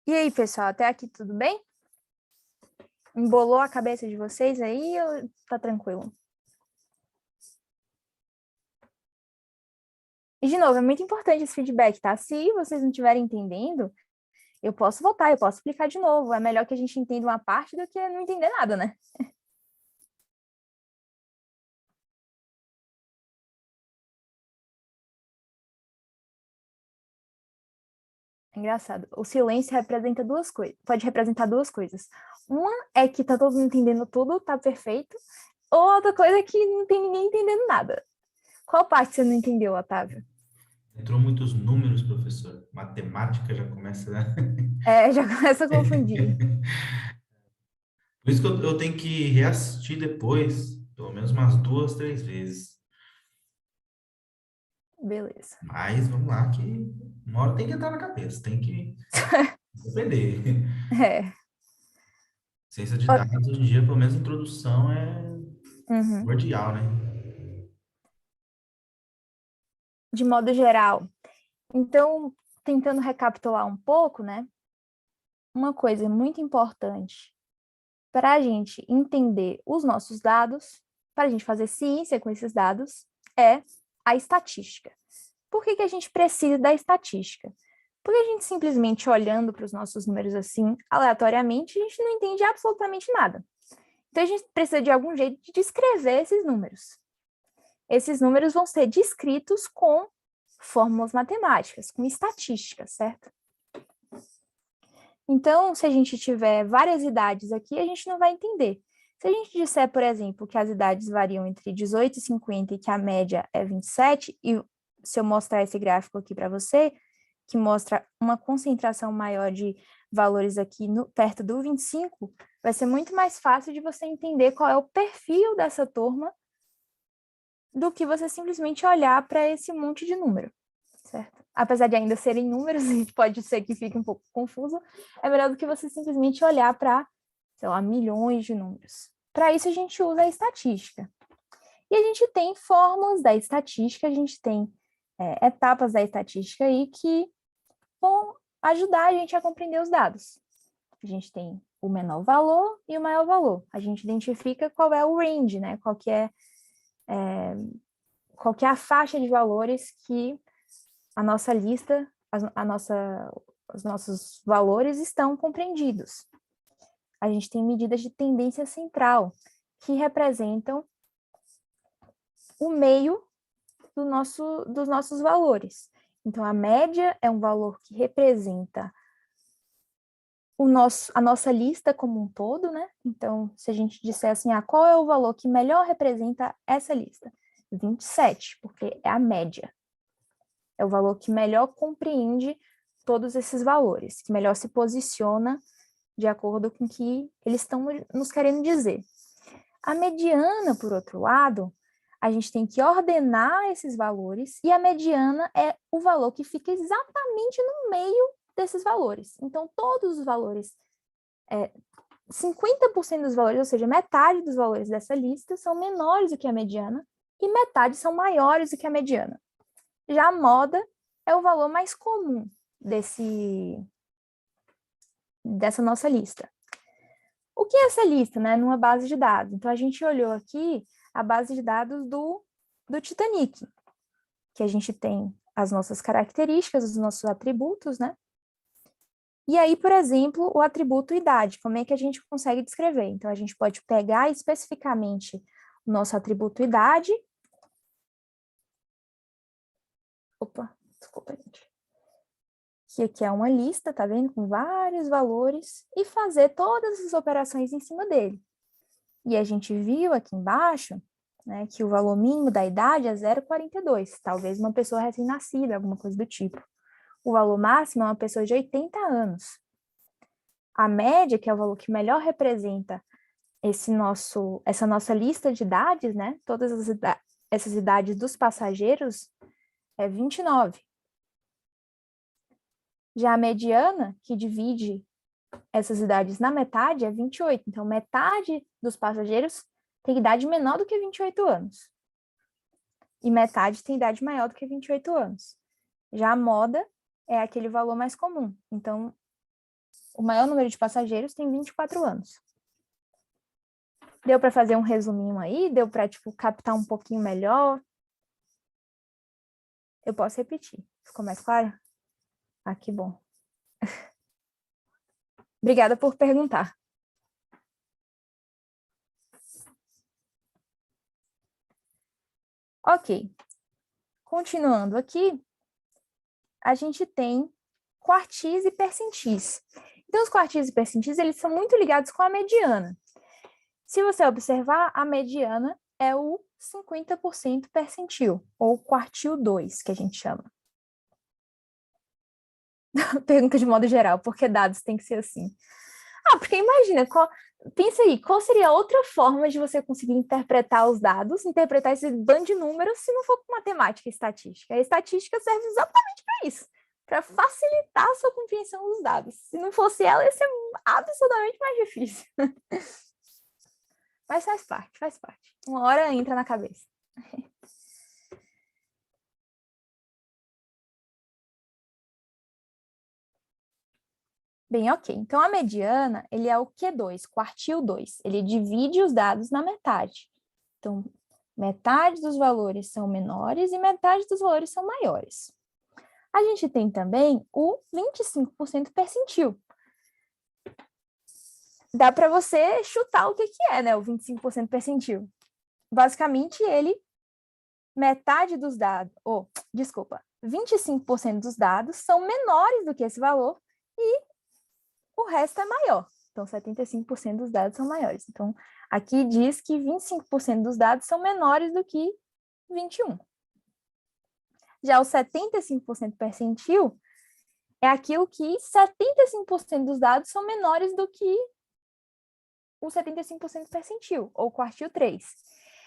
E aí, pessoal, até aqui tudo bem? Embolou a cabeça de vocês aí ou tá tranquilo? E, de novo, é muito importante esse feedback, tá? Se vocês não estiverem entendendo, eu posso voltar, eu posso explicar de novo. É melhor que a gente entenda uma parte do que não entender nada, né? É engraçado. O silêncio representa duas coisas, pode representar duas coisas. Uma é que tá todo mundo entendendo tudo, tá perfeito. Ou outra coisa é que não tem ninguém entendendo nada. Qual parte você não entendeu, Otávio? Entrou muitos números, professor. Matemática já começa, né? Já começa a confundir. Por isso que eu tenho que reassistir depois, pelo menos umas 2, 3 vezes. Beleza. Mas vamos lá, que uma hora tem que entrar na cabeça, tem que aprender. É. Ciência de dados, hoje em dia, pelo menos a introdução é Uhum. primordial, né? De modo geral. Então, tentando recapitular um pouco, né? Uma coisa muito importante para a gente entender os nossos dados, para a gente fazer ciência com esses dados, é a estatística. Por que a gente precisa da estatística? Porque a gente simplesmente olhando para os nossos números assim, aleatoriamente, a gente não entende absolutamente nada. Então, a gente precisa de algum jeito de descrever esses números. Esses números vão ser descritos com fórmulas matemáticas, com estatística, certo? Então, se a gente tiver várias idades aqui, a gente não vai entender. Se a gente disser, por exemplo, que as idades variam entre 18 e 50 e que a média é 27, e se eu mostrar esse gráfico aqui para você, que mostra uma concentração maior de valores aqui perto do 25, vai ser muito mais fácil de você entender qual é o perfil dessa turma do que você simplesmente olhar para esse monte de número, certo? Apesar de ainda serem números, e pode ser que fique um pouco confuso, é melhor do que você simplesmente olhar para, sei lá, milhões de números. Para isso, a gente usa a estatística. E a gente tem fórmulas da estatística, a gente tem etapas da estatística aí que vão ajudar a gente a compreender os dados. A gente tem o menor valor e o maior valor. A gente identifica qual é o range, né? Qual que é a faixa de valores que a nossa lista, os nossos valores estão compreendidos. A gente tem medidas de tendência central, que representam o meio dos nossos valores. Então, a média é um valor que representa a nossa lista como um todo, né? Então, se a gente disser assim, qual é o valor que melhor representa essa lista? 27, porque é a média. É o valor que melhor compreende todos esses valores, que melhor se posiciona de acordo com o que eles estão nos querendo dizer. A mediana, por outro lado, a gente tem que ordenar esses valores, e a mediana é o valor que fica exatamente no meio desses valores. Então, todos os valores, 50% dos valores, ou seja, metade dos valores dessa lista são menores do que a mediana, e metade são maiores do que a mediana. Já a moda é o valor mais comum dessa nossa lista. O que é essa lista, né? Numa base de dados. Então, a gente olhou aqui a base de dados do Titanic, que a gente tem as nossas características, os nossos atributos, né? E aí, por exemplo, o atributo idade, como é que a gente consegue descrever? Então, a gente pode pegar especificamente o nosso atributo idade. Opa, desculpa, gente. Que aqui é uma lista, tá vendo? Com vários valores, e fazer todas as operações em cima dele. E a gente viu aqui embaixo, né, que o valor mínimo da idade é 0,42, talvez uma pessoa recém-nascida, alguma coisa do tipo. O valor máximo é uma pessoa de 80 anos. A média, que é o valor que melhor representa essa nossa lista de idades, né, todas essas idades dos passageiros, é 29. Já a mediana, que divide essas idades na metade, é 28. Então, metade dos passageiros tem idade menor do que 28 anos. E metade tem idade maior do que 28 anos. Já a moda é aquele valor mais comum. Então, o maior número de passageiros tem 24 anos. Deu para fazer um resuminho aí? Deu para, captar um pouquinho melhor? Eu posso repetir. Ficou mais claro? Ah, que bom. Obrigada por perguntar. Ok. Continuando aqui, a gente tem quartis e percentis. Então, os quartis e percentis, eles são muito ligados com a mediana. Se você observar, a mediana é o 50% percentil, ou quartil 2, que a gente chama. Pergunta de modo geral, por que dados tem que ser assim? Ah, porque imagina, pensa aí, qual seria a outra forma de você conseguir interpretar os dados, interpretar esse bando de números, se não for com matemática e estatística? A estatística serve exatamente para isso, para facilitar a sua compreensão dos dados. Se não fosse ela, ia ser absolutamente mais difícil. Mas faz parte, faz parte. Uma hora entra na cabeça. Bem, ok. Então, a mediana, ele é o Q2, quartil 2. Ele divide os dados na metade. Então, metade dos valores são menores e metade dos valores são maiores. A gente tem também o 25% percentil. Dá para você chutar o que é, né? O 25% percentil. Basicamente, metade dos dados, 25% dos dados são menores do que esse valor e o resto é maior. Então, 75% dos dados são maiores. Então, aqui diz que 25% dos dados são menores do que 21%. Já o 75% percentil é aquilo que 75% dos dados são menores do que o 75% percentil, ou quartil 3.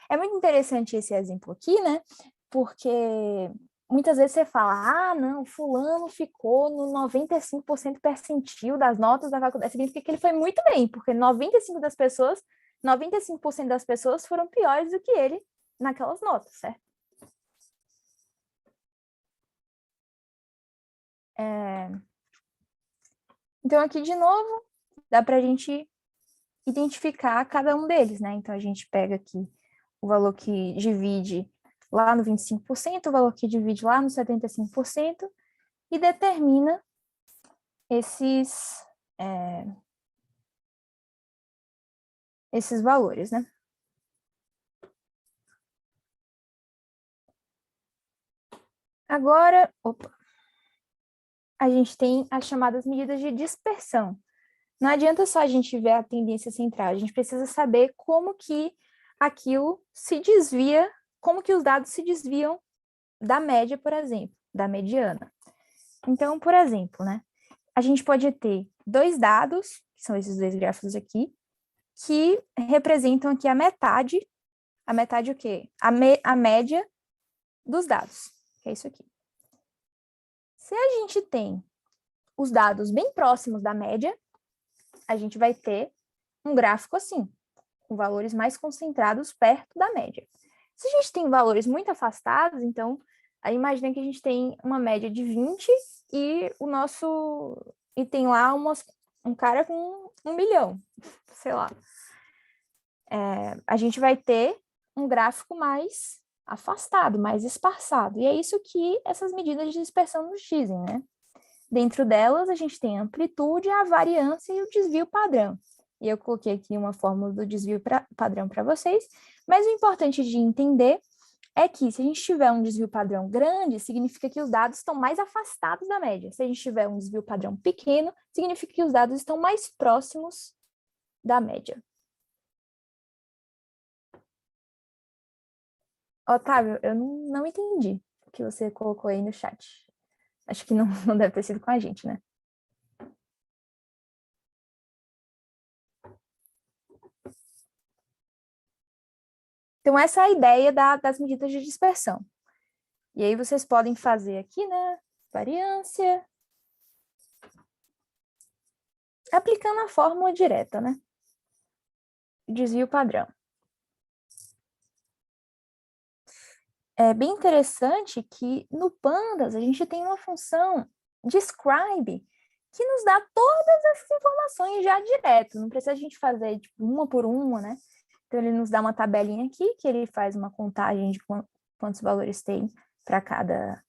É muito interessante esse exemplo aqui, né? Porque muitas vezes você fala, não, fulano ficou no 95% percentil das notas da faculdade. Significa que ele foi muito bem, porque 95% das pessoas foram piores do que ele naquelas notas, certo? Então, aqui, de novo, dá para a gente identificar cada um deles, né? Então, a gente pega aqui o valor que divide lá no 25%, o valor que divide lá no 75%, e determina esses valores, né? Agora, a gente tem as chamadas medidas de dispersão. Não adianta só a gente ver a tendência central, a gente precisa saber como que aquilo se desvia, como que os dados se desviam da média, por exemplo, da mediana. Então, por exemplo, né, a gente pode ter dois dados, que são esses dois gráficos aqui, que representam aqui a metade o quê? A média dos dados, que é isso aqui. Se a gente tem os dados bem próximos da média, a gente vai ter um gráfico assim, com valores mais concentrados perto da média. Se a gente tem valores muito afastados, então, aí imagina que a gente tem uma média de 20 e tem lá um cara com 1 milhão, sei lá. A gente vai ter um gráfico mais afastado, mais espaçado. E é isso que essas medidas de dispersão nos dizem, né? Dentro delas, a gente tem a amplitude, a variância e o desvio padrão. E eu coloquei aqui uma fórmula do desvio padrão para vocês, mas o importante de entender é que se a gente tiver um desvio padrão grande, significa que os dados estão mais afastados da média. Se a gente tiver um desvio padrão pequeno, significa que os dados estão mais próximos da média. Otávio, eu não entendi o que você colocou aí no chat. Acho que não deve ter sido com a gente, né? Então, essa é a ideia das medidas de dispersão. E aí vocês podem fazer aqui, né? Variância. Aplicando a fórmula direta, né? Desvio padrão. É bem interessante que no Pandas a gente tem uma função describe que nos dá todas essas informações já direto. Não precisa a gente fazer tipo, uma por uma, né? Então ele nos dá uma tabelinha aqui que ele faz uma contagem de quantos valores tem para cada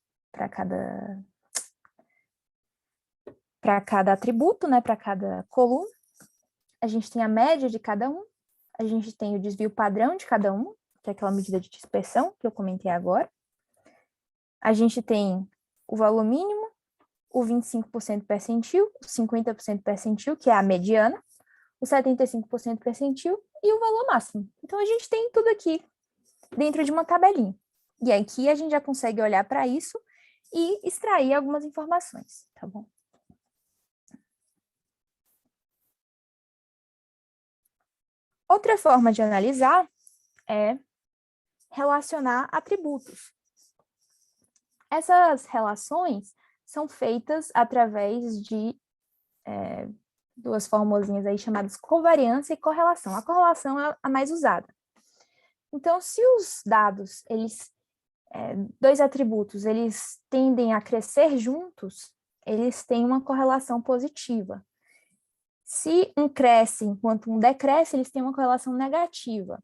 atributo, né? Para cada coluna. A gente tem a média de cada um. A gente tem o desvio padrão de cada um, que é aquela medida de dispersão que eu comentei agora. A gente tem o valor mínimo, o 25% percentil, o 50% percentil, que é a mediana, o 75% percentil e o valor máximo. Então, a gente tem tudo aqui dentro de uma tabelinha. E aqui a gente já consegue olhar para isso e extrair algumas informações, tá bom? Outra forma de analisar é relacionar atributos. Essas relações são feitas através de duas formulazinhas aí chamadas covariância e correlação. A correlação é a mais usada. Então, se os dados, dois atributos, eles tendem a crescer juntos, eles têm uma correlação positiva. Se um cresce enquanto um decresce, eles têm uma correlação negativa.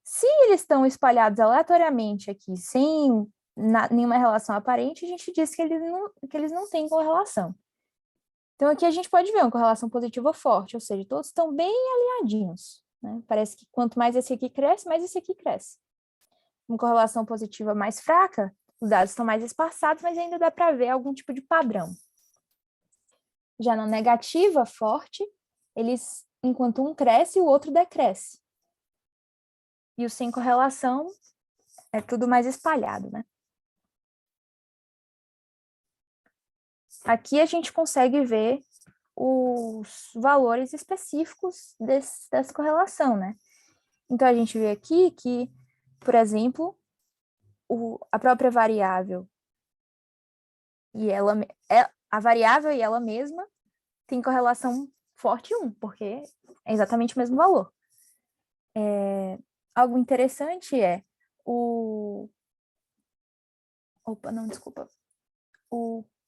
Se eles estão espalhados aleatoriamente aqui, sem nenhuma relação aparente, a gente diz que eles não têm correlação. Então, aqui a gente pode ver uma correlação positiva forte, ou seja, todos estão bem alinhadinhos, né? Parece que quanto mais esse aqui cresce, mais esse aqui cresce. Uma correlação positiva mais fraca, os dados estão mais espaçados, mas ainda dá para ver algum tipo de padrão. Já na negativa forte, enquanto um cresce, o outro decresce. E o sem correlação é tudo mais espalhado, né? Aqui a gente consegue ver os valores específicos dessa correlação, né? Então, a gente vê aqui que, por exemplo, a própria variável a variável e ela mesma tem correlação forte 1, porque é exatamente o mesmo valor. Algo interessante é o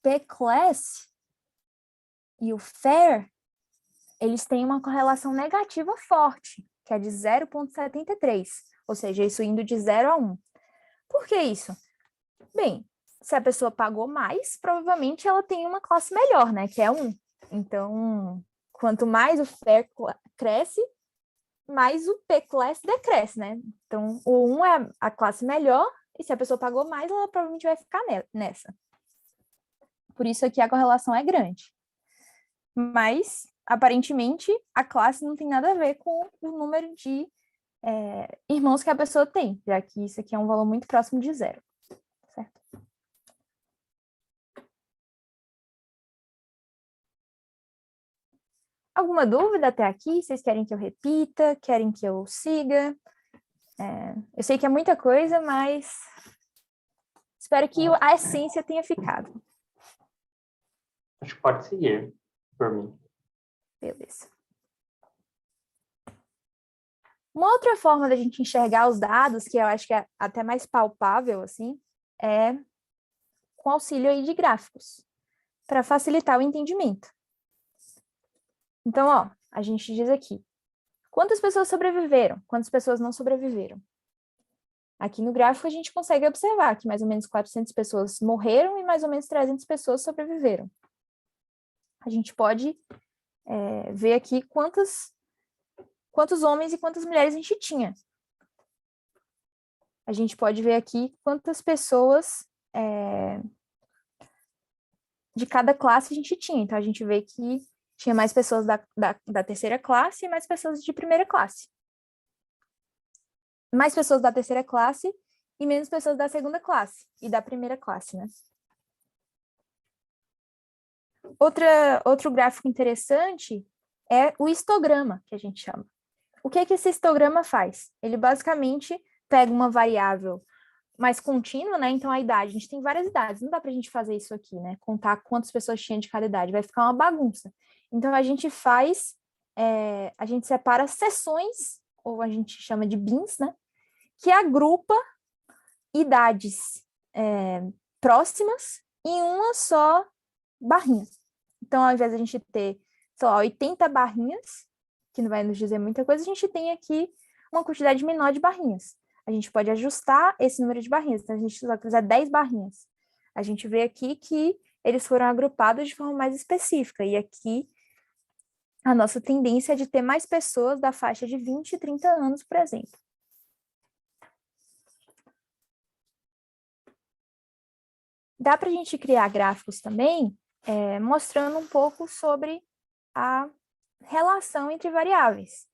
P-class e o fair, eles têm uma correlação negativa forte, que é de 0,73, ou seja, isso indo de 0 a 1. Por que isso? Bem, se a pessoa pagou mais, provavelmente ela tem uma classe melhor, né, que é 1. Então, quanto mais o fair cresce, mais o P-class decresce, né? Então, o 1 é a classe melhor, e se a pessoa pagou mais, ela provavelmente vai ficar nessa. Por isso aqui a correlação é grande. Mas, aparentemente, a classe não tem nada a ver com o número de irmãos que a pessoa tem, já que isso aqui é um valor muito próximo de 0. Certo? Alguma dúvida até aqui? Vocês querem que eu repita? Querem que eu siga? Eu sei que é muita coisa, mas espero que a essência tenha ficado. Acho que pode seguir, por mim. Beleza. Uma outra forma da gente enxergar os dados, que eu acho que é até mais palpável, assim, é com auxílio aí de gráficos, para facilitar o entendimento. Então, ó, a gente diz aqui, quantas pessoas sobreviveram? Quantas pessoas não sobreviveram? Aqui no gráfico a gente consegue observar que mais ou menos 400 pessoas morreram e mais ou menos 300 pessoas sobreviveram. A gente pode ver aqui quantos homens e quantas mulheres a gente tinha. A gente pode ver aqui quantas pessoas de cada classe a gente tinha. Então, a gente vê que tinha mais pessoas da terceira classe e mais pessoas de primeira classe. Mais pessoas da terceira classe e menos pessoas da segunda classe e da primeira classe, né? Outro gráfico interessante é o histograma, que a gente chama. O que é que esse histograma faz? Ele basicamente pega uma variável mais contínua, né? Então, a idade, a gente tem várias idades, não dá pra gente fazer isso aqui, né? Contar quantas pessoas tinha de cada idade, vai ficar uma bagunça. Então, a gente a gente separa seções, ou a gente chama de bins, né? Que agrupa idades próximas em uma só barrinha. Então, ao invés de a gente ter, sei lá, 80 barrinhas, que não vai nos dizer muita coisa, a gente tem aqui uma quantidade menor de barrinhas. A gente pode ajustar esse número de barrinhas. Então, a gente só quiser 10 barrinhas. A gente vê aqui que eles foram agrupados de forma mais específica. E aqui, a nossa tendência é de ter mais pessoas da faixa de 20 e 30 anos, por exemplo. Dá para a gente criar gráficos também, mostrando um pouco sobre a relação entre variáveis.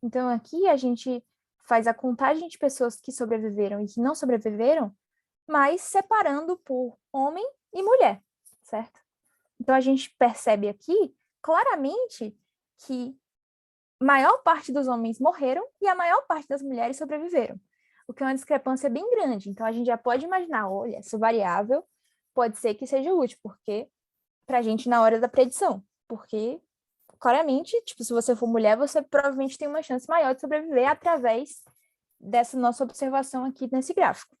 Então, aqui a gente faz a contagem de pessoas que sobreviveram e que não sobreviveram, mas separando por homem e mulher, certo? Então, a gente percebe aqui claramente que a maior parte dos homens morreram e a maior parte das mulheres sobreviveram, o que é uma discrepância bem grande. Então, a gente já pode imaginar, olha, essa variável pode ser que seja útil, porque para a gente na hora da predição, porque claramente, tipo, se você for mulher, você provavelmente tem uma chance maior de sobreviver através dessa nossa observação aqui nesse gráfico.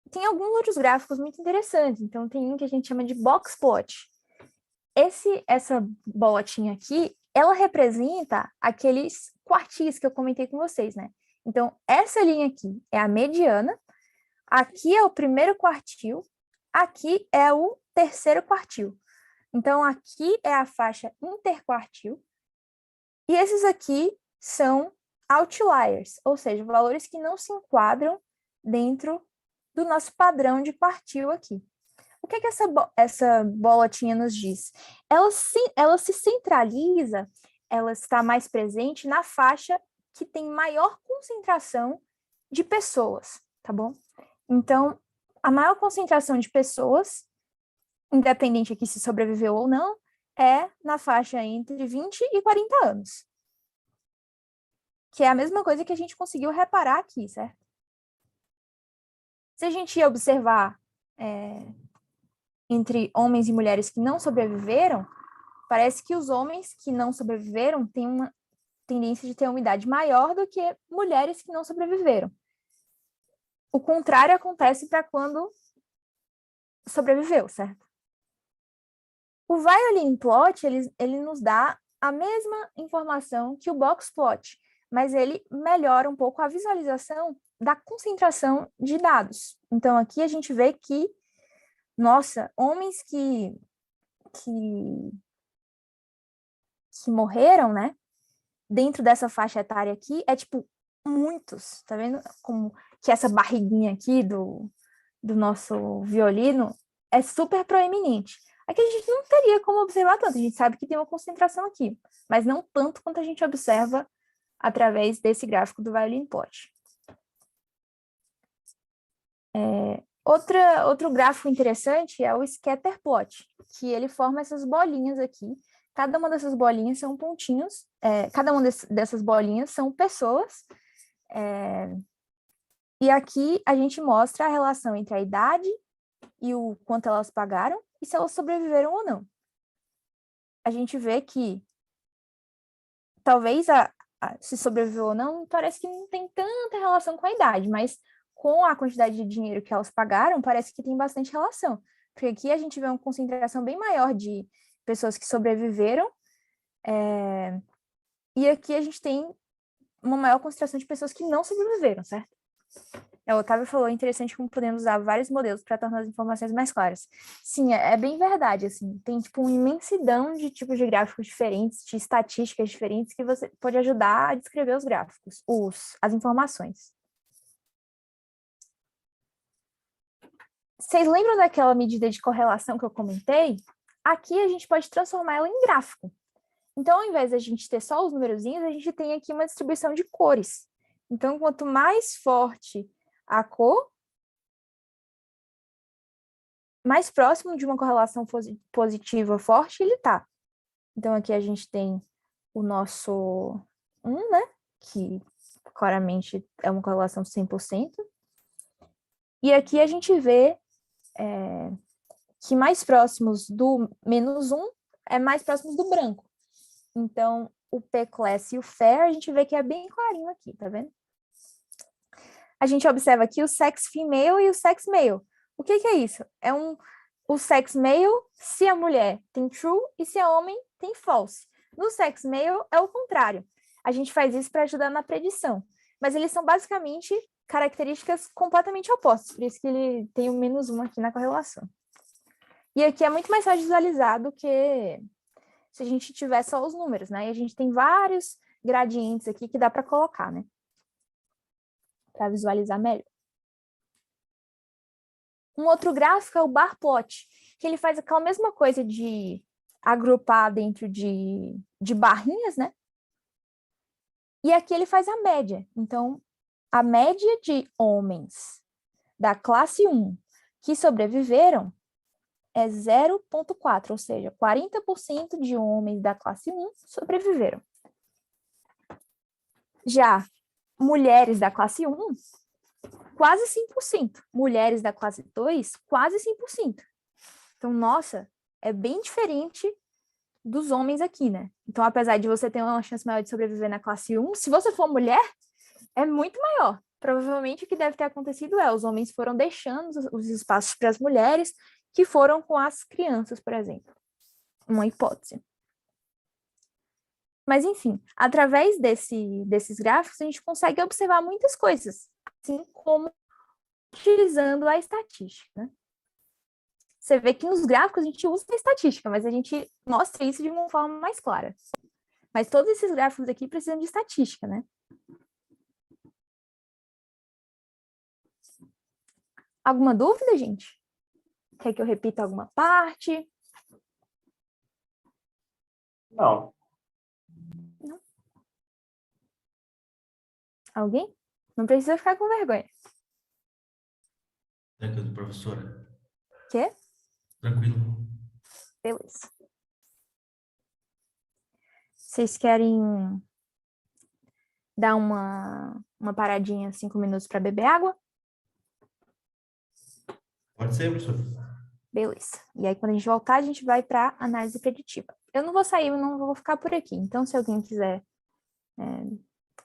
Tem alguns outros gráficos muito interessantes. Então, tem um que a gente chama de box plot. Essa bolotinha aqui, ela representa aqueles quartis que eu comentei com vocês, né? Então, essa linha aqui é a mediana, aqui é o primeiro quartil, aqui é o terceiro quartil. Então, aqui é a faixa interquartil, e esses aqui são outliers, ou seja, valores que não se enquadram dentro do nosso padrão de quartil aqui. O que é que essa bolotinha nos diz? Ela se centraliza, ela está mais presente na faixa que tem maior concentração de pessoas, tá bom? Então, a maior concentração de pessoas, independente aqui se sobreviveu ou não, é na faixa entre 20 e 40 anos. Que é a mesma coisa que a gente conseguiu reparar aqui, certo? Se a gente observar entre homens e mulheres que não sobreviveram, parece que os homens que não sobreviveram têm uma tendência de ter uma idade maior do que mulheres que não sobreviveram. O contrário acontece para quando sobreviveu, certo? O violin plot, ele nos dá a mesma informação que o box plot, mas ele melhora um pouco a visualização da concentração de dados. Então, aqui a gente vê que, nossa, homens que morreram, né, dentro dessa faixa etária aqui, é tipo muitos, tá vendo? Como que essa barriguinha aqui do nosso violino é super proeminente. Aqui a gente não teria como observar tanto, a gente sabe que tem uma concentração aqui, mas não tanto quanto a gente observa através desse gráfico do violin plot. Outro gráfico interessante é o scatter plot, que ele forma essas bolinhas aqui. Cada uma dessas bolinhas são pontinhos, cada uma dessas bolinhas são pessoas, e aqui a gente mostra a relação entre a idade e o quanto elas pagaram e se elas sobreviveram ou não. A gente vê que talvez se sobreviveu ou não, parece que não tem tanta relação com a idade, mas com a quantidade de dinheiro que elas pagaram, parece que tem bastante relação. porque aqui a gente vê uma concentração bem maior de pessoas que sobreviveram, e aqui a gente tem uma maior concentração de pessoas que não sobreviveram, certo? O Otávio falou, é interessante como podemos usar vários modelos para tornar as informações mais claras. Sim, é bem verdade, assim, tem, tipo, uma imensidão de tipos de gráficos diferentes, de estatísticas diferentes, que você pode ajudar a descrever os gráficos, as informações. Vocês lembram daquela medida de correlação que eu comentei? Aqui a gente pode transformar ela em gráfico. Então, ao invés de a gente ter só os numerozinhos, a gente tem aqui uma distribuição de cores. Então, quanto mais forte a cor, mais próximo de uma correlação positiva forte ele está. Então, aqui a gente tem o nosso 1, né? Que claramente é uma correlação 100%. E aqui a gente vê que mais próximos do -1 é mais próximos do branco. Então, o P-class e o fair, a gente vê que é bem clarinho aqui, tá vendo? A gente observa aqui o sex female e o sex male. O que é isso? O sex male se a mulher tem true e se a homem tem false. No sex male é o contrário. A gente faz isso para ajudar na predição. Mas eles são basicamente características completamente opostas, por isso que ele tem o -1 aqui na correlação. E aqui é muito mais fácil de visualizar do que se a gente tiver só os números, né? E a gente tem vários gradientes aqui que dá para colocar, né? Para visualizar melhor. Um outro gráfico é o bar plot, que ele faz aquela mesma coisa de agrupar dentro de barrinhas, né? E aqui ele faz a média. Então, a média de homens da classe 1 que sobreviveram é 0,4, ou seja, 40% de homens da classe 1 sobreviveram. Já mulheres da classe 1, quase 100%. Mulheres da classe 2, quase 100%. Então, nossa, é bem diferente dos homens aqui, né? Então, apesar de você ter uma chance maior de sobreviver na classe 1, se você for mulher, é muito maior. Provavelmente o que deve ter acontecido os homens foram deixando os espaços para as mulheres que foram com as crianças, por exemplo. Uma hipótese. Mas, enfim, através desses gráficos, a gente consegue observar muitas coisas, assim como utilizando a estatística, né? Você vê que nos gráficos a gente usa a estatística, mas a gente mostra isso de uma forma mais clara. Mas todos esses gráficos aqui precisam de estatística, né? Alguma dúvida, gente? Quer que eu repita alguma parte? Não. Não. Alguém? Não precisa ficar com vergonha. Tranquilo, professora. Quê? Tranquilo. Beleza. Vocês querem dar uma paradinha, 5 minutos para beber água? Pode ser, professor. Beleza. E aí, quando a gente voltar, a gente vai para análise preditiva. Eu não vou sair, eu não vou ficar por aqui. Então, se alguém quiser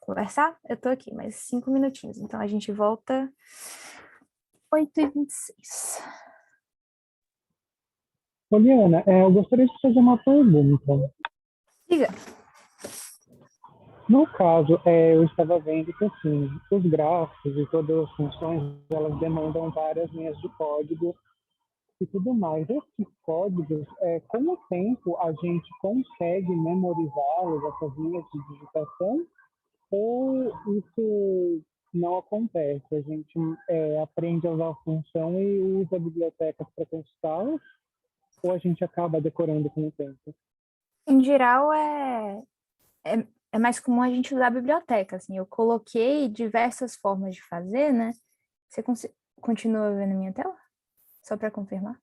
conversar, eu tô aqui, mais 5 minutinhos. Então, a gente volta 8h26. Poliana, eu gostaria de fazer uma pergunta. Diga. No caso, eu estava vendo que assim, os gráficos e todas as funções, elas demandam várias linhas de código e tudo mais. Esses códigos, com o tempo, a gente consegue memorizá-los, essas linhas de digitação, ou isso não acontece? A gente aprende a usar a função e usa bibliotecas para consultá-las, ou a gente acaba decorando com o tempo? Em geral, é mais comum a gente usar a biblioteca, assim. Eu coloquei diversas formas de fazer, né? Você continua vendo a minha tela? Só para confirmar.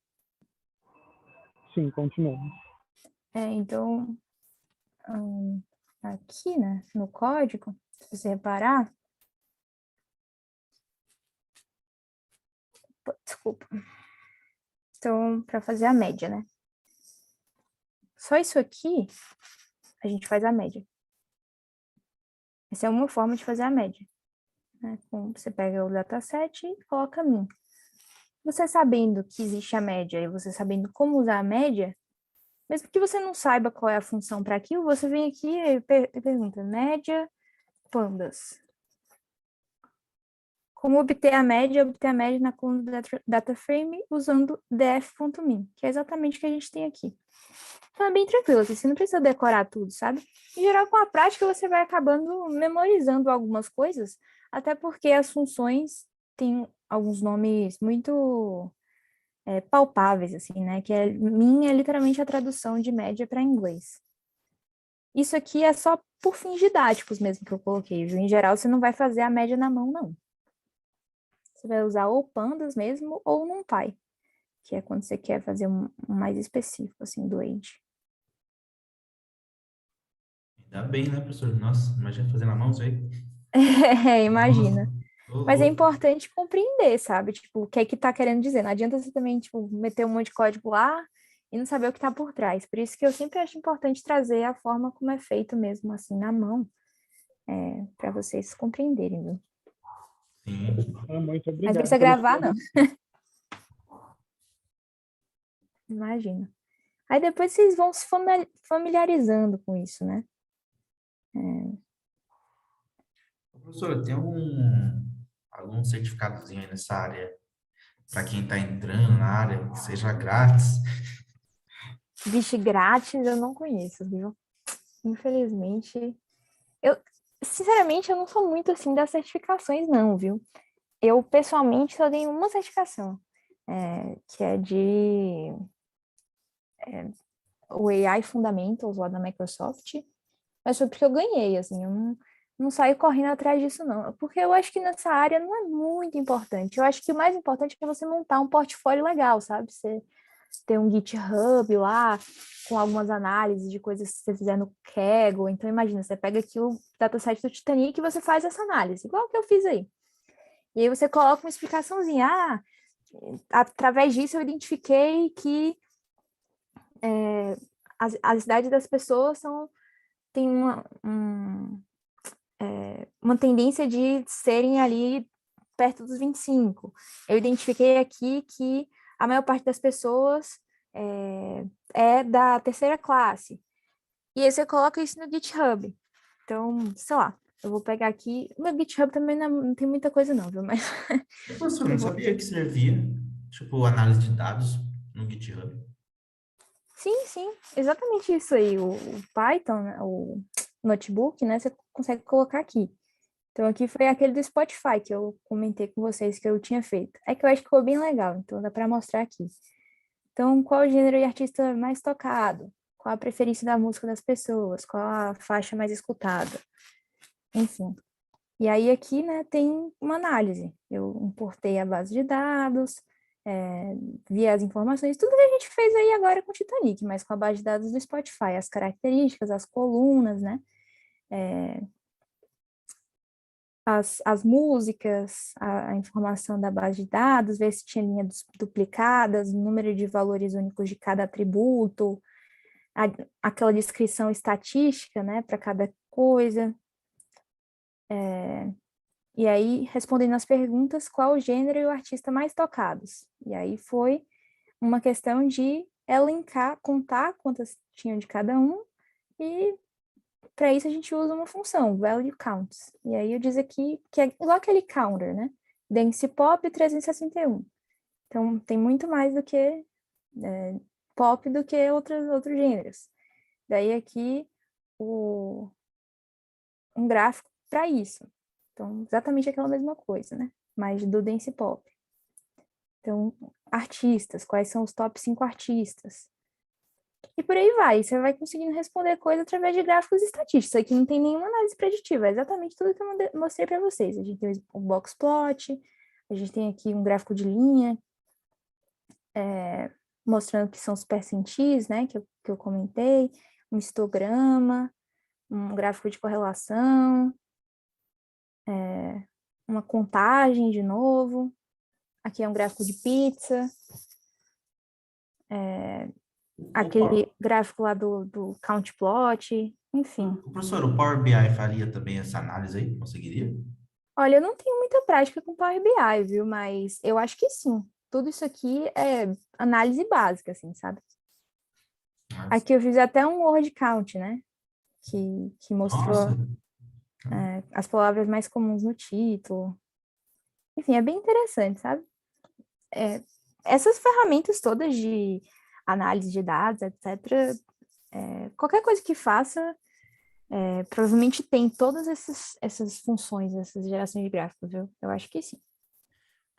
Sim, continua. Então, aqui, né, no código, se você reparar... Desculpa. Então, para fazer a média, né? Só isso aqui, a gente faz a média. Essa é uma forma de fazer a média. Né? Você pega o dataset e coloca min. você sabendo que existe a média e você sabendo como usar a média, mesmo que você não saiba qual é a função para aquilo, você vem aqui e pergunta, média pandas. Como obter a média na coluna do data frame usando df.min, que é exatamente o que a gente tem aqui. Então é bem tranquilo, assim, você não precisa decorar tudo, sabe? Em geral, com a prática, você vai acabando memorizando algumas coisas, até porque as funções têm alguns nomes muito palpáveis, assim, né? Que min é literalmente a tradução de média para inglês. Isso aqui é só por fins didáticos mesmo que eu coloquei, viu? Em geral, você não vai fazer a média na mão, não. Você vai usar ou pandas mesmo ou NumPy, que é quando você quer fazer um mais específico, assim, do age. Ainda bem, né, professor? Nossa, imagina fazer na mão isso aí. Nossa, Imagina. tô Mas é louco. importante compreender, sabe? Tipo, o que é que tá querendo dizer. Não adianta você também, tipo, meter um monte de código lá e não saber o que tá por trás. Por isso que eu sempre acho importante trazer a forma como é feito mesmo, assim, na mão, para vocês compreenderem, viu? Sim. Muito Mas obrigado precisa pelo gravar, não. esclarecimento. Imagina. Aí depois vocês vão se familiarizando com isso, né? Professor, tem algum certificadozinho aí nessa área para quem está entrando na área, que seja grátis? Vixe, grátis eu não conheço, viu? Infelizmente. Eu, sinceramente, eu não sou muito assim das certificações, não, viu? Eu, pessoalmente, só tenho uma certificação, que é de o AI Fundamentals lá da Microsoft, mas foi porque eu ganhei, assim, eu não saio correndo atrás disso, não, porque eu acho que nessa área não é muito importante. Eu acho que o mais importante é você montar um portfólio legal, sabe? Você ter um GitHub lá, com algumas análises de coisas que você fizer no Kaggle. Então, imagina, você pega aqui o dataset do Titanic e você faz essa análise, igual que eu fiz aí. E aí você coloca uma explicaçãozinha. Ah, através disso eu identifiquei que as idades das pessoas têm uma tendência de serem ali perto dos 25. Eu identifiquei aqui que a maior parte das pessoas é da terceira classe. E aí você coloca isso no GitHub. Então, sei lá, eu vou pegar aqui. O meu GitHub também não tem muita coisa, não, viu? Mas Professor, eu não vou. sabia que servia, tipo, análise de dados no GitHub. Sim, sim, exatamente isso aí. O Python, né, o notebook, né? Você consegue colocar aqui. Então, aqui foi aquele do Spotify que eu comentei com vocês que eu tinha feito. É que eu acho que ficou bem legal, então dá para mostrar aqui. Então, qual o gênero e artista mais tocado? Qual a preferência da música das pessoas? Qual a faixa mais escutada? Enfim. E aí aqui, né, tem uma análise. Eu importei a base de dados, vi as informações, tudo que a gente fez aí agora com o Titanic, mas com a base de dados do Spotify, as características, as colunas, né? As músicas, a informação da base de dados, ver se tinha linhas duplicadas, número de valores únicos de cada atributo, aquela descrição estatística, né, para cada coisa. E aí, respondendo as perguntas, qual o gênero e o artista mais tocados? E aí foi uma questão de elencar, contar quantas tinham de cada um, e para isso a gente usa uma função, value counts. E aí eu diz aqui que é igual aquele counter, né? Dance pop 361. Então tem muito mais do que pop do que outros gêneros. Daí aqui um gráfico para isso. Então, exatamente aquela mesma coisa, né? Mas do dance pop. Então, artistas, quais são os top 5 artistas? E por aí vai, você vai conseguindo responder coisa através de gráficos estatísticos. Aqui não tem nenhuma análise preditiva, é exatamente tudo que eu mostrei para vocês. A gente tem o box plot, a gente tem aqui um gráfico de linha, mostrando que são os percentis, né, que eu comentei, um histograma, um gráfico de correlação, uma contagem de novo. Aqui é um gráfico de pizza, aquele gráfico lá do count plot, enfim. Professor, o Power BI faria também essa análise aí? Conseguiria? Olha, eu não tenho muita prática com Power BI, viu? Mas eu acho que sim. tudo isso aqui é análise básica, assim, sabe? Mas, Aqui eu fiz até um word count, né? Que mostrou nossa, as palavras mais comuns no título. Enfim, é bem interessante, sabe? Essas ferramentas todas de análise de dados, etc., qualquer coisa que faça, provavelmente tem todas essas funções, essas gerações de gráficos, viu? Eu acho que sim.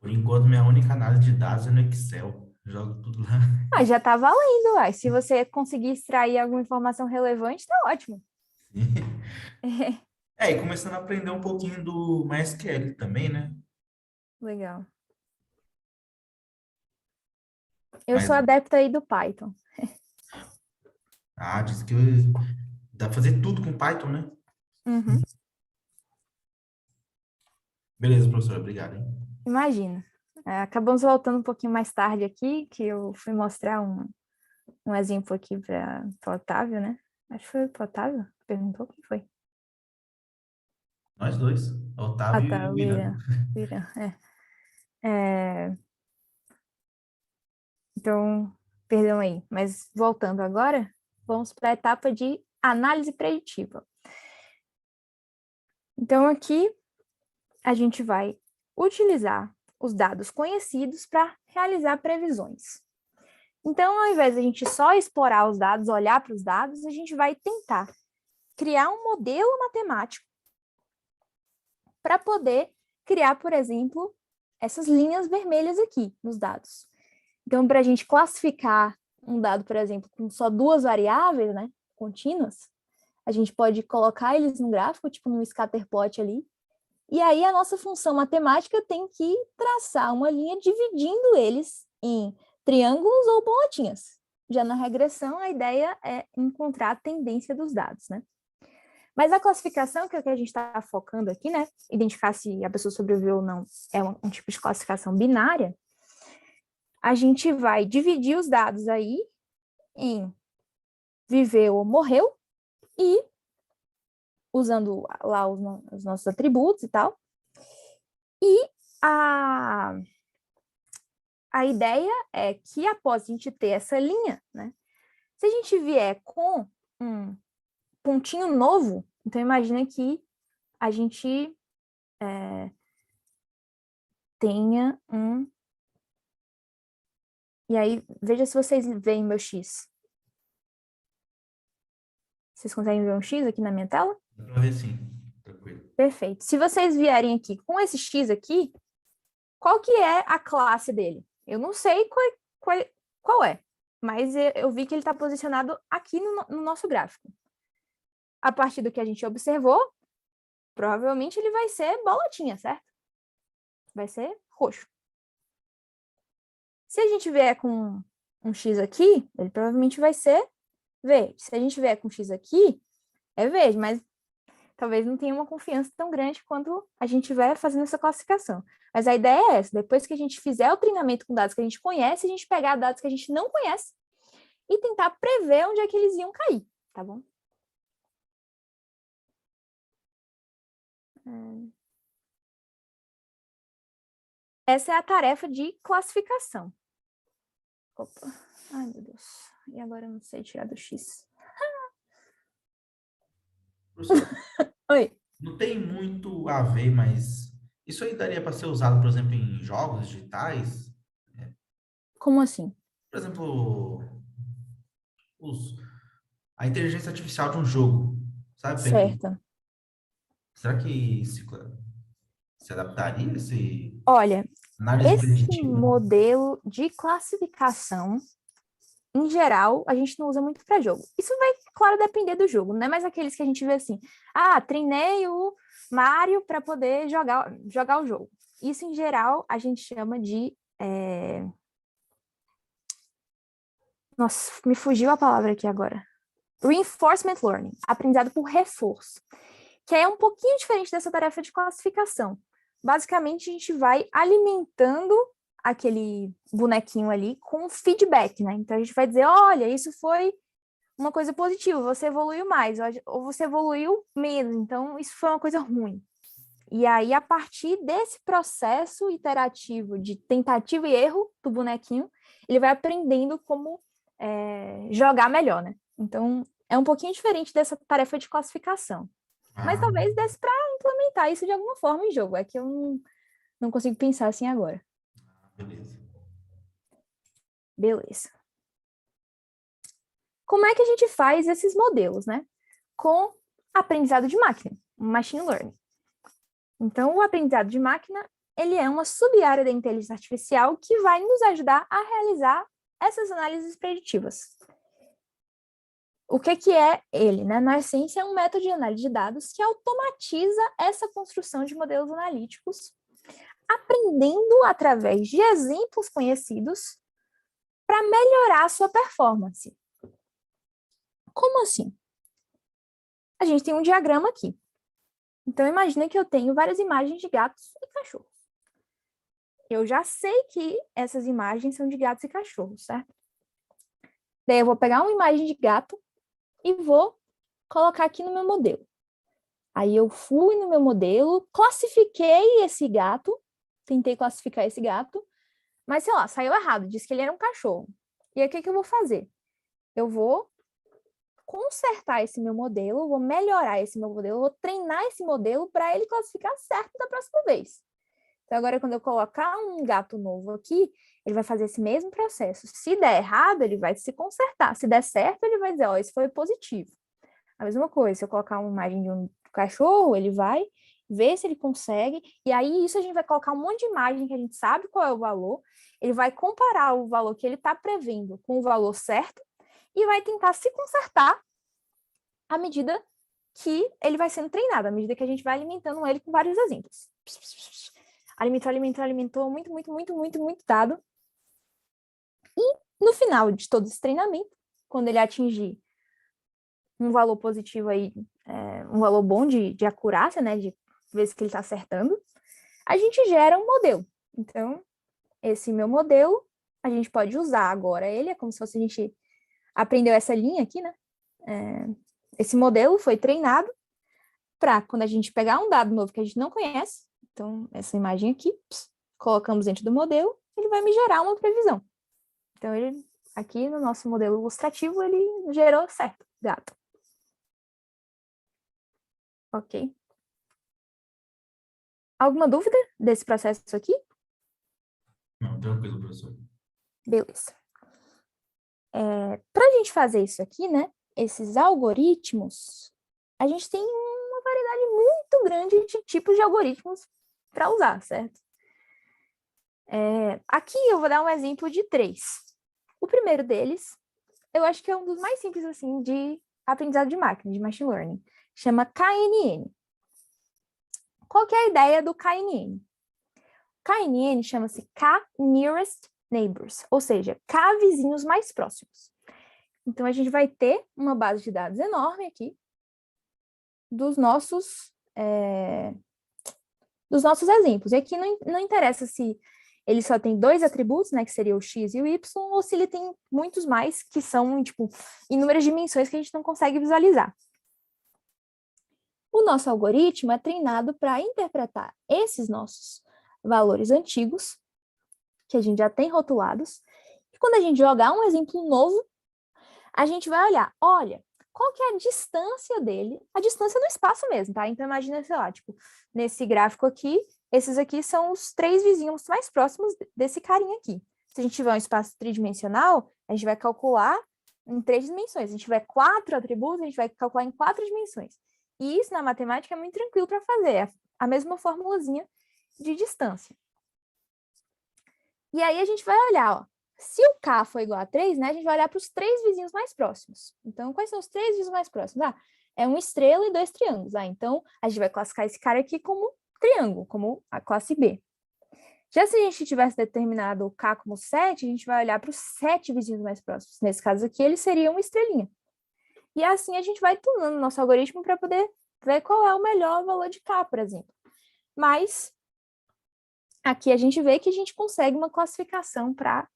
por enquanto, minha única análise de dados é no Excel. Jogo tudo lá. Ah, já tá valendo, uai. Se você conseguir extrair alguma informação relevante, tá ótimo. E começando a aprender um pouquinho do MySQL também, né? Legal. Eu Mas, sou adepta aí do Python. diz que dá pra fazer tudo com Python, né? Uhum. Beleza, professor, obrigado, hein? Imagina. Acabamos voltando um pouquinho mais tarde aqui, que eu fui mostrar um exemplo aqui para o Otávio, né? Acho que foi para o Otávio. Perguntou quem foi. Nós dois, Ah, Otávio e tá, o o Irã. Irã. O Irã, Então, perdão aí. Mas voltando agora, vamos para a etapa de análise preditiva. Então, aqui a gente vai utilizar os dados conhecidos para realizar previsões. Então, ao invés de a gente só explorar os dados, olhar para os dados, a gente vai tentar criar um modelo matemático para poder criar, por exemplo, essas linhas vermelhas aqui nos dados. Então, para a gente classificar um dado, por exemplo, com só duas variáveis, né, contínuas, a gente pode colocar eles no gráfico, tipo num scatterplot ali, e aí a nossa função matemática tem que traçar uma linha dividindo eles em triângulos ou bolotinhas. Já na regressão, a ideia é encontrar a tendência dos dados, né? Mas a classificação, que é o que a gente está focando aqui, né? Identificar se a pessoa sobreviveu ou não, é um tipo de classificação binária. A gente vai dividir os dados aí em viveu ou morreu e usando lá os nossos atributos e tal. E a ideia é que após a gente ter essa linha, né? Se a gente vier com um pontinho novo, então imagina que a gente tenha um... E aí, veja se vocês veem meu X. Vocês conseguem ver um X aqui na minha tela? Dá pra ver sim, tranquilo. Perfeito. Se vocês vierem aqui com esse X aqui, qual que é a classe dele? Eu não sei qual é, mas eu vi que ele está posicionado aqui no nosso gráfico. A partir do que a gente observou, provavelmente ele vai ser bolotinha, certo? Vai ser roxo. Se a gente vier com um X aqui, ele provavelmente vai ser verde. Se a gente vier com X aqui, é verde, mas talvez não tenha uma confiança tão grande quanto a gente vai fazendo essa classificação. Mas a ideia é essa, depois que a gente fizer o treinamento com dados que a gente conhece, a gente pegar dados que a gente não conhece e tentar prever onde é que eles iam cair, tá bom? Essa é a tarefa de classificação. Opa, ai meu Deus, e agora eu não sei tirar do X. Professor, Oi. não tem muito a ver, mas isso aí daria para ser usado, por exemplo, em jogos digitais? Como assim? Por exemplo, a inteligência artificial de um jogo, sabe? Certo. Será que se adaptaria a esse Olha, análise esse preditiva? modelo de classificação, em geral, a gente não usa muito para jogo. Isso vai, claro, depender do jogo, não é mais aqueles que a gente vê assim, treinei o Mario para poder jogar o jogo. Isso, em geral, a gente chama de... Nossa, me fugiu a palavra aqui agora. Reinforcement Learning, aprendizado por reforço, que é um pouquinho diferente dessa tarefa de classificação. Basicamente, a gente vai alimentando aquele bonequinho ali com feedback, né? Então, a gente vai dizer, olha, isso foi uma coisa positiva, você evoluiu mais, ou você evoluiu menos, então isso foi uma coisa ruim. E aí, a partir desse processo iterativo de tentativa e erro do bonequinho, ele vai aprendendo como jogar melhor, né? Então, é um pouquinho diferente dessa tarefa de classificação. Mas Ah, talvez desse para implementar isso de alguma forma em jogo. É que eu não consigo pensar assim agora. beleza. Beleza. Como é que a gente faz esses modelos, né? Com aprendizado de máquina, machine learning. Então, o aprendizado de máquina, ele é uma sub-área da inteligência artificial que vai nos ajudar a realizar essas análises preditivas. O que é ele, né? Na essência, é um método de análise de dados que automatiza essa construção de modelos analíticos, aprendendo através de exemplos conhecidos para melhorar a sua performance. Como assim? A gente tem um diagrama aqui. Então, imagina que eu tenho várias imagens de gatos e cachorros. Eu já sei que essas imagens são de gatos e cachorros, certo? Daí eu vou pegar uma imagem de gato e vou colocar aqui no meu modelo. Aí eu fui no meu modelo, classifiquei esse gato, tentei classificar esse gato, mas sei lá, saiu errado, disse que ele era um cachorro. E aí o que eu vou fazer? Eu vou consertar esse meu modelo, vou melhorar esse meu modelo, vou treinar esse modelo para ele classificar certo da próxima vez. Então, agora, quando eu colocar um gato novo aqui, ele vai fazer esse mesmo processo. Se der errado, ele vai se consertar. Se der certo, ele vai dizer, ó, esse foi positivo. A mesma coisa, se eu colocar uma imagem de um cachorro, ele vai ver se ele consegue, e aí isso a gente vai colocar um monte de imagem que a gente sabe qual é o valor, ele vai comparar o valor que ele está prevendo com o valor certo, e vai tentar se consertar à medida que ele vai sendo treinado, à medida que a gente vai alimentando ele com vários exemplos. Alimentou, muito dado. E no final de todo esse treinamento, quando ele atingir um valor positivo aí, um valor bom de acurácia, né, de ver se ele está acertando, a gente gera um modelo. Então, esse meu modelo, a gente pode usar agora ele, é como se fosse a gente aprendeu essa linha aqui, né? Esse modelo foi treinado para, quando a gente pegar um dado novo que a gente não conhece, então, essa imagem aqui, colocamos dentro do modelo, ele vai me gerar uma previsão. Então, ele, aqui no nosso modelo ilustrativo, ele gerou certo, gato. Ok. Alguma dúvida desse processo aqui? Não, tranquilo, professor. Beleza. Para a gente fazer isso aqui, né, esses algoritmos, a gente tem uma variedade muito grande de tipos de algoritmos para usar, certo? Aqui eu vou dar um exemplo de 3. O primeiro deles, eu acho que é um dos mais simples, assim, de aprendizado de máquina, de machine learning. Chama KNN. Qual que é a ideia do KNN? KNN chama-se K-Nearest Neighbors, ou seja, K vizinhos mais próximos. Então, a gente vai ter uma base de dados enorme aqui dos nossos exemplos. E aqui não interessa se ele só tem 2 atributos, né, que seria o x e o y, ou se ele tem muitos mais, que são, tipo, inúmeras dimensões que a gente não consegue visualizar. O nosso algoritmo é treinado para interpretar esses nossos valores antigos, que a gente já tem rotulados, e quando a gente jogar um exemplo novo, a gente vai olhar, olha, qual que é a distância dele, a distância no espaço mesmo, tá? Então, imagina, sei lá, tipo, nesse gráfico aqui, esses aqui são os 3 vizinhos mais próximos desse carinha aqui. Se a gente tiver um espaço tridimensional, a gente vai calcular em 3 dimensões. Se a gente tiver 4 atributos, a gente vai calcular em 4 dimensões. E isso, na matemática, é muito tranquilo para fazer. É a mesma formulazinha de distância. E aí, a gente vai olhar, ó. Se o K for igual a 3, né, a gente vai olhar para os 3 vizinhos mais próximos. Então, quais são os 3 vizinhos mais próximos? É uma estrela e 2 triângulos. Então, a gente vai classificar esse cara aqui como triângulo, como a classe B. Já se a gente tivesse determinado o K como 7, a gente vai olhar para os 7 vizinhos mais próximos. Nesse caso aqui, ele seria uma estrelinha. E assim a gente vai tunando o nosso algoritmo para poder ver qual é o melhor valor de K, por exemplo. Mas aqui a gente vê que a gente consegue uma classificação para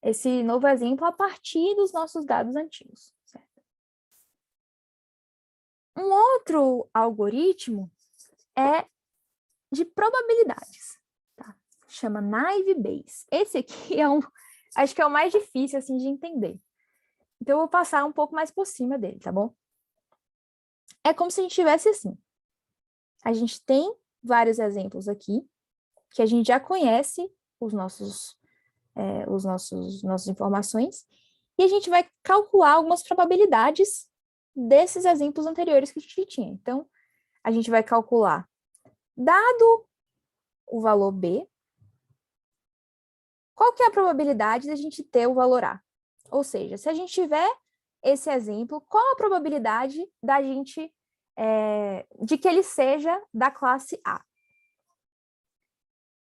esse novo exemplo a partir dos nossos dados antigos. Certo? Um outro algoritmo é de probabilidades, tá? Chama Naive Bayes. Esse aqui acho que é o mais difícil, assim, de entender. Então, eu vou passar um pouco mais por cima dele, tá bom? É como se a gente tivesse assim. A gente tem vários exemplos aqui, que a gente já conhece nossas informações, e a gente vai calcular algumas probabilidades desses exemplos anteriores que a gente tinha. Então, a gente vai calcular, dado o valor B, qual que é a probabilidade de a gente ter o valor A? Ou seja, se a gente tiver esse exemplo, qual a probabilidade da gente, de que ele seja da classe A?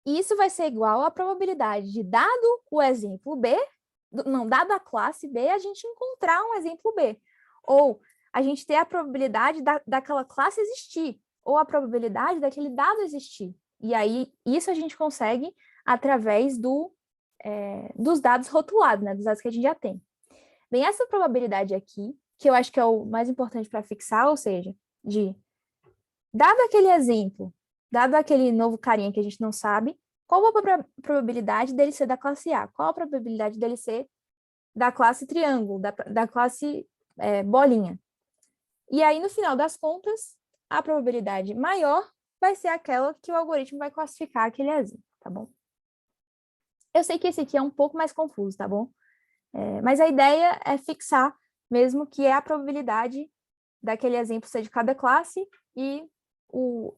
E isso vai ser igual à probabilidade de, dado o exemplo B, dado a classe B, a gente encontrar um exemplo B. Ou a gente ter a probabilidade daquela classe existir, ou a probabilidade daquele dado existir. E aí, isso a gente consegue através dos dados rotulados, né? Dos dados que a gente já tem. Bem, essa probabilidade aqui, que eu acho que é o mais importante para fixar, ou seja, dado aquele exemplo, dado aquele novo carinha que a gente não sabe, qual a probabilidade dele ser da classe A? Qual a probabilidade dele ser da classe triângulo, da classe bolinha? E aí, no final das contas, a probabilidade maior vai ser aquela que o algoritmo vai classificar aquele exemplo, tá bom? Eu sei que esse aqui é um pouco mais confuso, tá bom? Mas a ideia é fixar mesmo que é a probabilidade daquele exemplo ser de cada classe e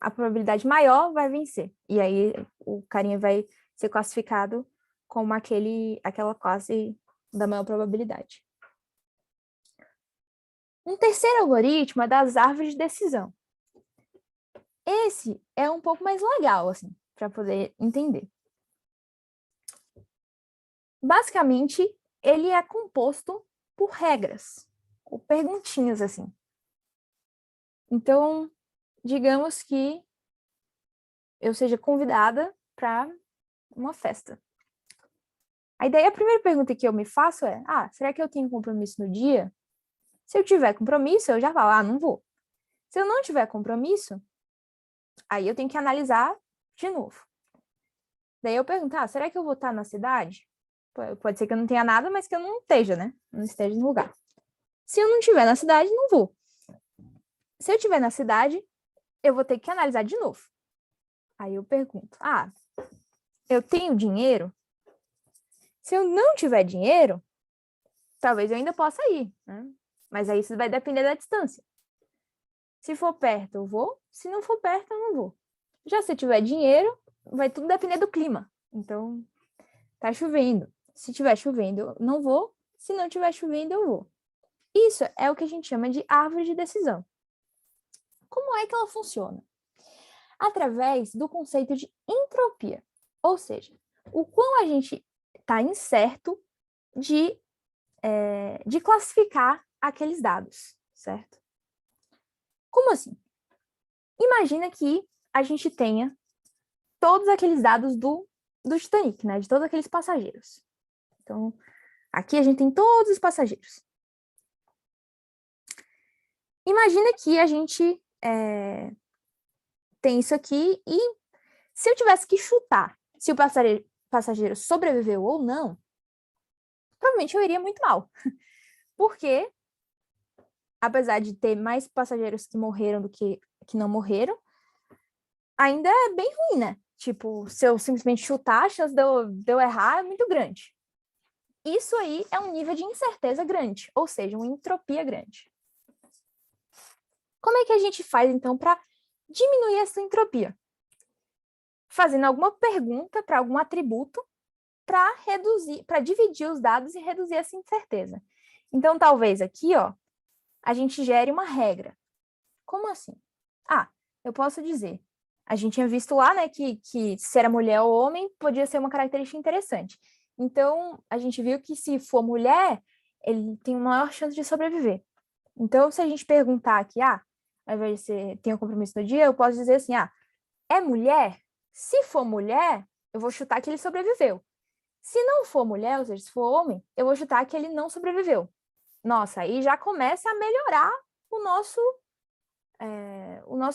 a probabilidade maior vai vencer. E aí o carinha vai ser classificado como aquela classe da maior probabilidade. Um terceiro algoritmo é das árvores de decisão. Esse é um pouco mais legal, assim, para poder entender. Basicamente, ele é composto por regras, ou perguntinhas, assim. Então, digamos que eu seja convidada para uma festa. A primeira pergunta que eu me faço é, será que eu tenho compromisso no dia? Se eu tiver compromisso, eu já falo, não vou. Se eu não tiver compromisso, aí eu tenho que analisar de novo. Daí eu pergunto, será que eu vou estar na cidade? Pode ser que eu não tenha nada, mas que eu não esteja, né? Não esteja no lugar. Se eu não estiver na cidade, não vou. Se eu estiver na cidade, eu vou ter que analisar de novo. Aí eu pergunto, eu tenho dinheiro? Se eu não tiver dinheiro, talvez eu ainda possa ir, né? Mas aí isso vai depender da distância. Se for perto, eu vou. Se não for perto, eu não vou. Já se eu tiver dinheiro, vai tudo depender do clima. Então, tá chovendo. Se tiver chovendo, eu não vou. Se não tiver chovendo, eu vou. Isso é o que a gente chama de árvore de decisão. Como é que ela funciona? Através do conceito de entropia. Ou seja, o quão a gente está incerto de classificar aqueles dados, certo? Como assim? Imagina que a gente tenha todos aqueles dados do Titanic, né? De todos aqueles passageiros. Então, aqui a gente tem todos os passageiros. Imagina que a gente tem isso aqui e se eu tivesse que chutar se o passageiro sobreviveu ou não, provavelmente eu iria muito mal. Porque, apesar de ter mais passageiros que morreram do que não morreram, ainda é bem ruim, né? Tipo, se eu simplesmente chutar, a chance de eu errar é muito grande. Isso aí é um nível de incerteza grande, ou seja, uma entropia grande. Como é que a gente faz, então, para diminuir essa entropia? Fazendo alguma pergunta para algum atributo para dividir os dados e reduzir essa incerteza. Então, talvez aqui, a gente gere uma regra. Como assim? Eu posso dizer, a gente tinha visto lá, né, que se era mulher ou homem, podia ser uma característica interessante. Então, a gente viu que se for mulher, ele tem uma maior chance de sobreviver. Então, se a gente perguntar aqui, ao invés de ser, tem um compromisso no dia, eu posso dizer assim, é mulher? Se for mulher, eu vou chutar que ele sobreviveu. Se não for mulher, ou seja, se for homem, eu vou chutar que ele não sobreviveu. Nossa, aí já começa a melhorar o nosso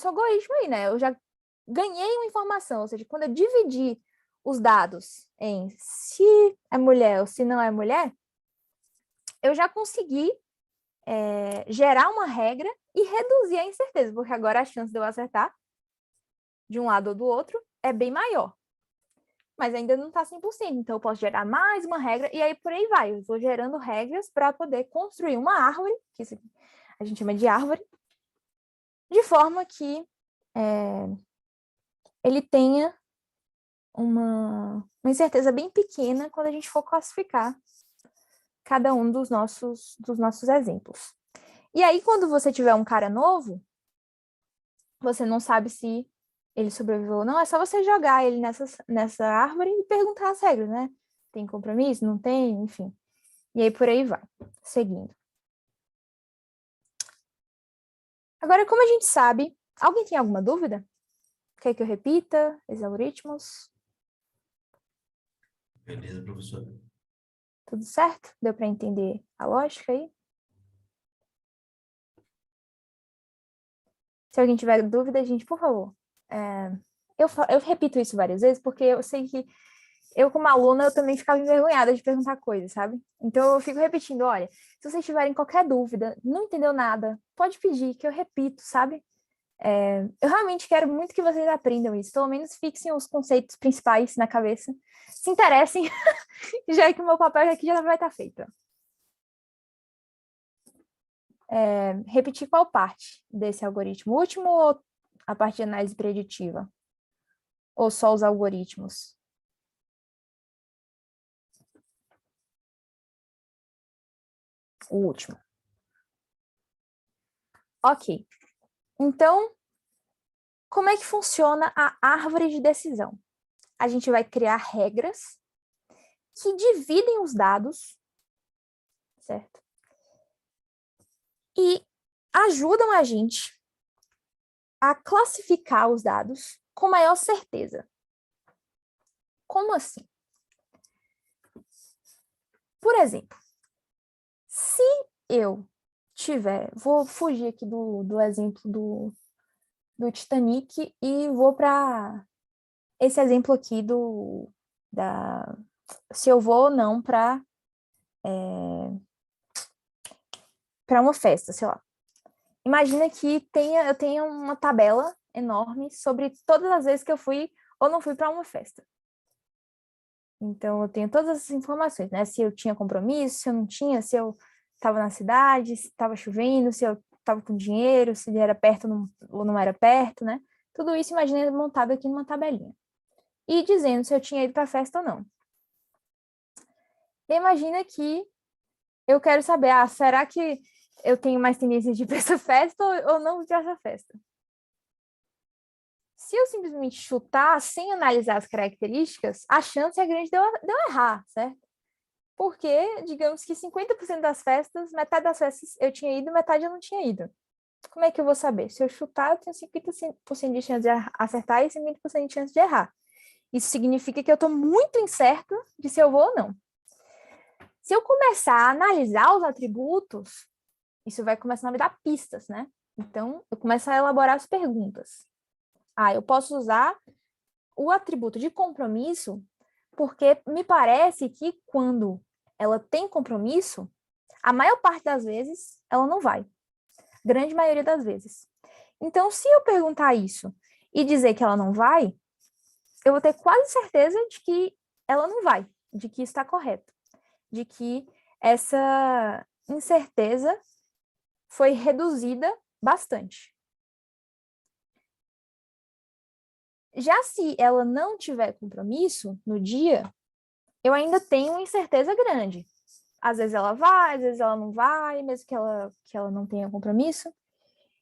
algoritmo aí, né? Eu já ganhei uma informação, ou seja, quando eu dividi os dados em se é mulher ou se não é mulher, eu já consegui gerar uma regra e reduzir a incerteza, porque agora a chance de eu acertar de um lado ou do outro é bem maior. Mas ainda não está 100%, então eu posso gerar mais uma regra e aí por aí vai. Eu vou gerando regras para poder construir uma árvore, que isso aqui a gente chama de árvore, de forma que ele tenha uma incerteza bem pequena quando a gente for classificar cada um dos nossos exemplos. E aí, quando você tiver um cara novo, você não sabe se ele sobreviveu ou não, é só você jogar ele nessa árvore e perguntar as regras, né? Tem compromisso? Não tem? Enfim. E aí, por aí vai. Seguindo. Agora, como a gente sabe, alguém tem alguma dúvida? Quer que eu repita esses algoritmos? Beleza, professor. Tudo certo? Deu para entender a lógica aí? Se alguém tiver dúvida, gente, por favor. Eu repito isso várias vezes, porque eu sei que eu, como aluna, eu também ficava envergonhada de perguntar coisas, sabe? Então, eu fico repetindo, olha, se vocês tiverem qualquer dúvida, não entendeu nada, pode pedir, que eu repito, sabe? Eu realmente quero muito que vocês aprendam isso, pelo menos fixem os conceitos principais na cabeça, se interessem, já que o meu papel aqui já vai estar feito. Repetir qual parte desse algoritmo? O último ou a parte de análise preditiva? Ou só os algoritmos? O último. Ok. Então, como é que funciona a árvore de decisão? A gente vai criar regras que dividem os dados, certo? E ajudam a gente a classificar os dados com maior certeza. Como assim? Por exemplo, se eu vou fugir aqui do exemplo do Titanic e vou para esse exemplo aqui se eu vou ou não para uma festa, sei lá. Imagina que eu tenha uma tabela enorme sobre todas as vezes que eu fui ou não fui para uma festa. Então, eu tenho todas essas informações, né? Se eu tinha compromisso, se eu não tinha, se eu estava na cidade, se estava chovendo, se eu estava com dinheiro, se ele era perto ou não era perto, né? Tudo isso, imagina, montado aqui numa tabelinha. E dizendo se eu tinha ido para a festa ou não. E imagina que eu quero saber, será que eu tenho mais tendência de ir para essa festa ou não ir para essa festa? Se eu simplesmente chutar sem analisar as características, a chance é grande de eu errar, certo? Porque, digamos que 50% das festas, metade das festas eu tinha ido, metade eu não tinha ido. Como é que eu vou saber? Se eu chutar, eu tenho 50% de chance de acertar e 50% de chance de errar. Isso significa que eu estou muito incerto de se eu vou ou não. Se eu começar a analisar os atributos, isso vai começar a me dar pistas, né? Então, eu começo a elaborar as perguntas. Eu posso usar o atributo de compromisso porque me parece que quando ela tem compromisso, a maior parte das vezes ela não vai. Grande maioria das vezes. Então, se eu perguntar isso e dizer que ela não vai, eu vou ter quase certeza de que ela não vai, de que está correto, de que essa incerteza foi reduzida bastante. Já se ela não tiver compromisso no dia, eu ainda tenho uma incerteza grande. Às vezes ela vai, às vezes ela não vai, mesmo que ela não tenha compromisso.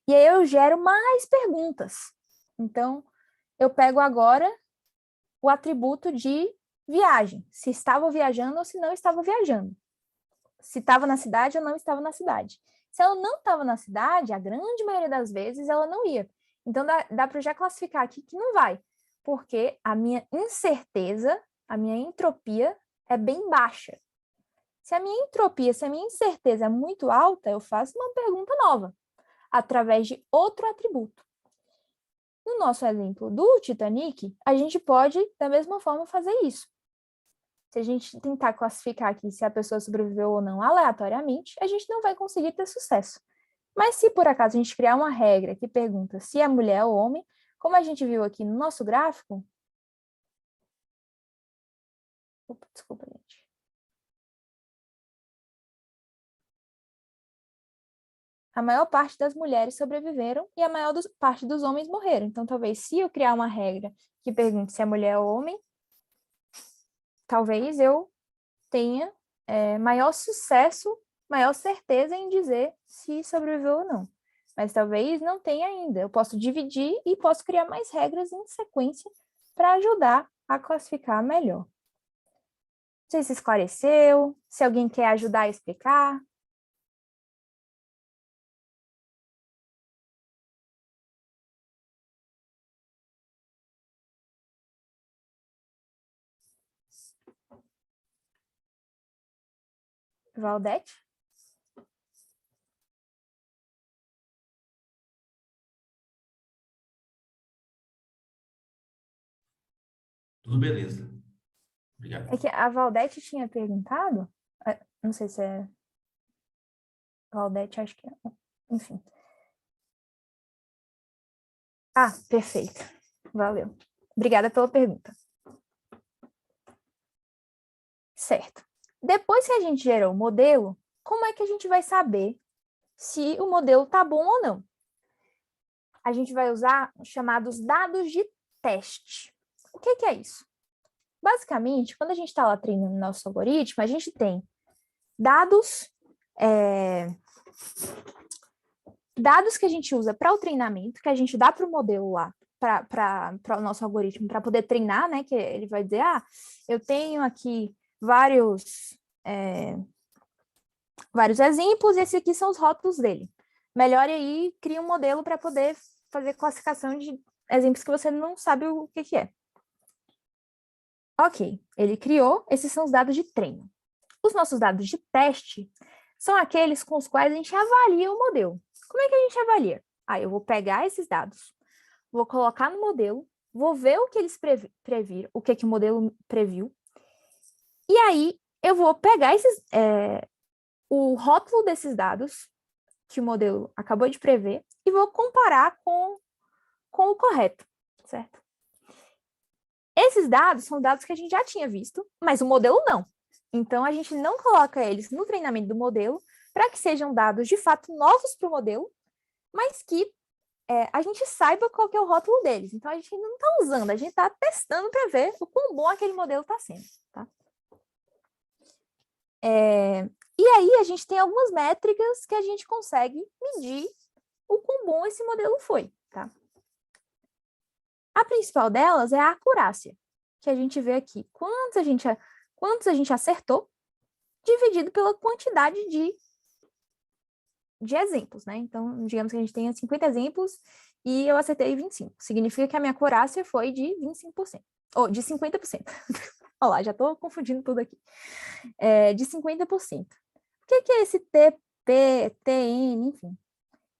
E aí eu gero mais perguntas. Então, eu pego agora o atributo de viagem. Se estava viajando ou se não estava viajando. Se estava na cidade ou não estava na cidade. Se ela não estava na cidade, a grande maioria das vezes ela não ia. Então, dá para eu já classificar aqui que não vai. Porque a minha incerteza, a minha entropia é bem baixa. Se a minha entropia, se a minha incerteza é muito alta, eu faço uma pergunta nova, através de outro atributo. No nosso exemplo do Titanic, a gente pode, da mesma forma, fazer isso. Se a gente tentar classificar aqui se a pessoa sobreviveu ou não aleatoriamente, a gente não vai conseguir ter sucesso. Mas se por acaso a gente criar uma regra que pergunta se é mulher ou homem, como a gente viu aqui no nosso gráfico... Opa, desculpa, gente. A maior parte das mulheres sobreviveram e a maior parte dos homens morreram. Então, talvez, se eu criar uma regra que pergunte se é mulher ou homem, talvez eu tenha maior sucesso, maior certeza em dizer se sobreviveu ou não. Mas talvez não tenha ainda. Eu posso dividir e posso criar mais regras em sequência para ajudar a classificar melhor. Não sei se esclareceu, se alguém quer ajudar a explicar. Valdete? Tudo beleza. Obrigado. É que a Valdete tinha perguntado, não sei se é Valdete, acho que é, enfim. Ah, perfeito. Valeu. Obrigada pela pergunta. Certo. Depois que a gente gerou o modelo, como é que a gente vai saber se o modelo está bom ou não? A gente vai usar os chamados dados de teste. O que é isso? Basicamente, quando a gente está lá treinando nosso algoritmo, a gente tem dados que a gente usa para o treinamento, que a gente dá para o modelo lá, para o nosso algoritmo, para poder treinar, né? Que ele vai dizer, eu tenho aqui vários exemplos, e esses aqui são os rótulos dele. Melhore aí, cria um modelo para poder fazer classificação de exemplos que você não sabe o que é. Ok, ele criou, esses são os dados de treino. Os nossos dados de teste são aqueles com os quais a gente avalia o modelo. Como é que a gente avalia? Eu vou pegar esses dados, vou colocar no modelo, vou ver o que eles previram, o que o modelo previu, e aí eu vou pegar o rótulo desses dados que o modelo acabou de prever e vou comparar com o correto, certo? Esses dados são dados que a gente já tinha visto, mas o modelo não. Então, a gente não coloca eles no treinamento do modelo para que sejam dados de fato novos para o modelo, mas que a gente saiba qual que é o rótulo deles. Então, a gente não está usando, a gente está testando para ver o quão bom aquele modelo está sendo. Tá? E aí, a gente tem algumas métricas que a gente consegue medir o quão bom esse modelo foi. Tá? A principal delas é a acurácia, que a gente vê aqui. Quantos a gente acertou, dividido pela quantidade de exemplos, né? Então, digamos que a gente tenha 50 exemplos e eu acertei 25. Significa que a minha acurácia foi de 25%. Ou de 50%. Olha lá, já estou confundindo tudo aqui. De 50%. O que é esse TP, TN, enfim?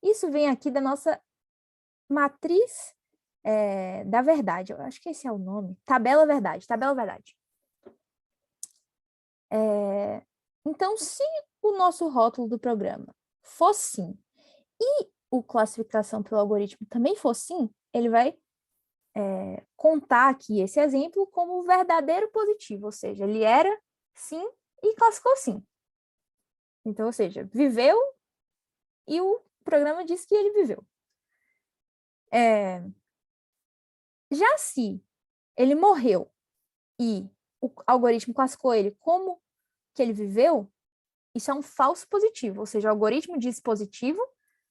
Isso vem aqui da nossa matriz da verdade. Eu acho que esse é o nome. Tabela verdade. Então, se o nosso rótulo do programa for sim, e o classificação pelo algoritmo também for sim, ele vai contar aqui esse exemplo como verdadeiro positivo, ou seja, ele era sim e classificou sim. Então, ou seja, viveu e o programa disse que ele viveu. Já se ele morreu e o algoritmo classificou ele como que ele viveu, isso é um falso positivo, ou seja, o algoritmo diz positivo,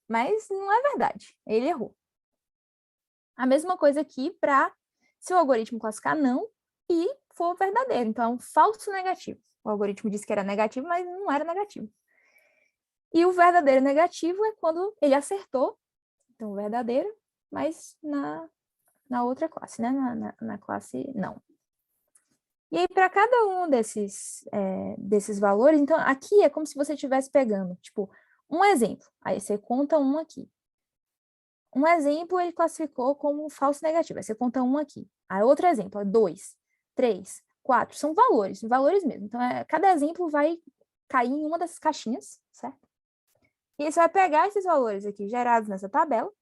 mas não é verdade, ele errou. A mesma coisa aqui para se o algoritmo classificar não e for verdadeiro, então é um falso negativo. O algoritmo disse que era negativo, mas não era negativo. E o verdadeiro negativo é quando ele acertou, então verdadeiro, mas na outra classe, né? Na classe não. E aí, para cada um desses valores, então, aqui é como se você estivesse pegando, tipo, um exemplo. Aí você conta um aqui. Um exemplo ele classificou como falso negativo. Aí você conta um aqui. Aí outro exemplo, 2, 3, 4. São valores mesmo. Então, cada exemplo vai cair em uma dessas caixinhas, certo? E aí você vai pegar esses valores aqui gerados nessa tabela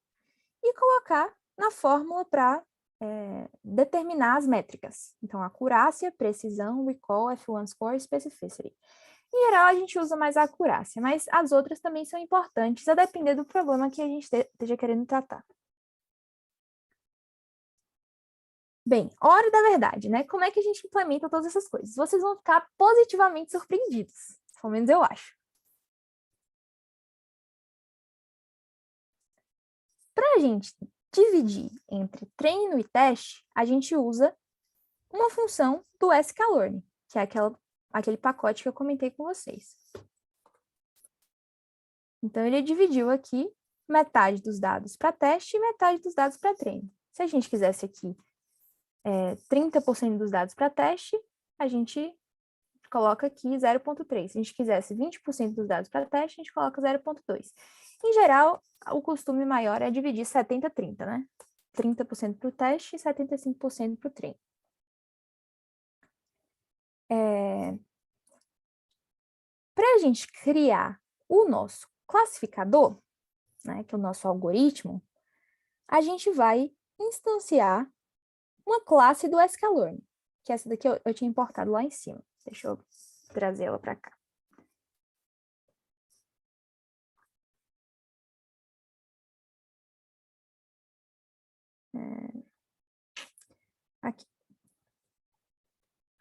e colocar na fórmula para determinar as métricas. Então, acurácia, precisão, recall, F1 score, specificity. Em geral, a gente usa mais a acurácia, mas as outras também são importantes, a depender do problema que a gente esteja querendo tratar. Bem, hora da verdade, né? Como é que a gente implementa todas essas coisas? Vocês vão ficar positivamente surpreendidos, pelo menos eu acho. Para a gente dividir entre treino e teste, a gente usa uma função do sklearn, que é aquele pacote que eu comentei com vocês. Então, ele dividiu aqui metade dos dados para teste e metade dos dados para treino. Se a gente quisesse aqui 30% dos dados para teste, a gente coloca aqui 0,3. Se a gente quisesse 20% dos dados para teste, a gente coloca 0,2. Em geral, o costume maior é dividir 70-30, né? 30% para o teste e 75% para o treino. Para a gente criar o nosso classificador, né, que é o nosso algoritmo, a gente vai instanciar uma classe do sklearn, que essa daqui eu tinha importado lá em cima. Deixa eu trazer ela para cá. Aqui.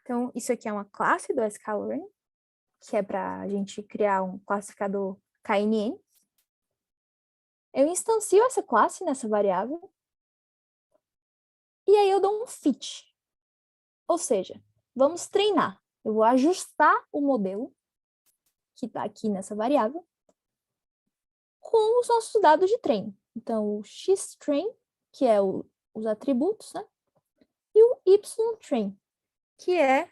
Então, isso aqui é uma classe do sklearn, que é para a gente criar um classificador KNN. Eu instancio essa classe nessa variável, e aí eu dou um fit. Ou seja, vamos treinar. Eu vou ajustar o modelo, que está aqui nessa variável, com os nossos dados de treino. Então, o xtrain, que é os atributos, né? E o ytrain, que é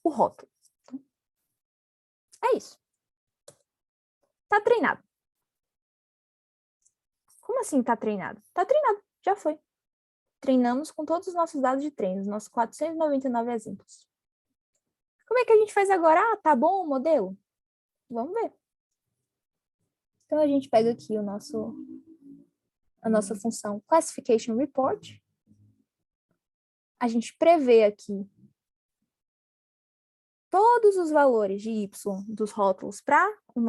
o rótulo. É isso. Tá treinado. Como assim tá treinado? Tá treinado, já foi. Treinamos com todos os nossos dados de treino, os nossos 499 exemplos. Como é que a gente faz agora? Ah, tá bom o modelo? Vamos ver. Então, a gente pega aqui a nossa função classification report. A gente prevê aqui todos os valores de y dos rótulos para a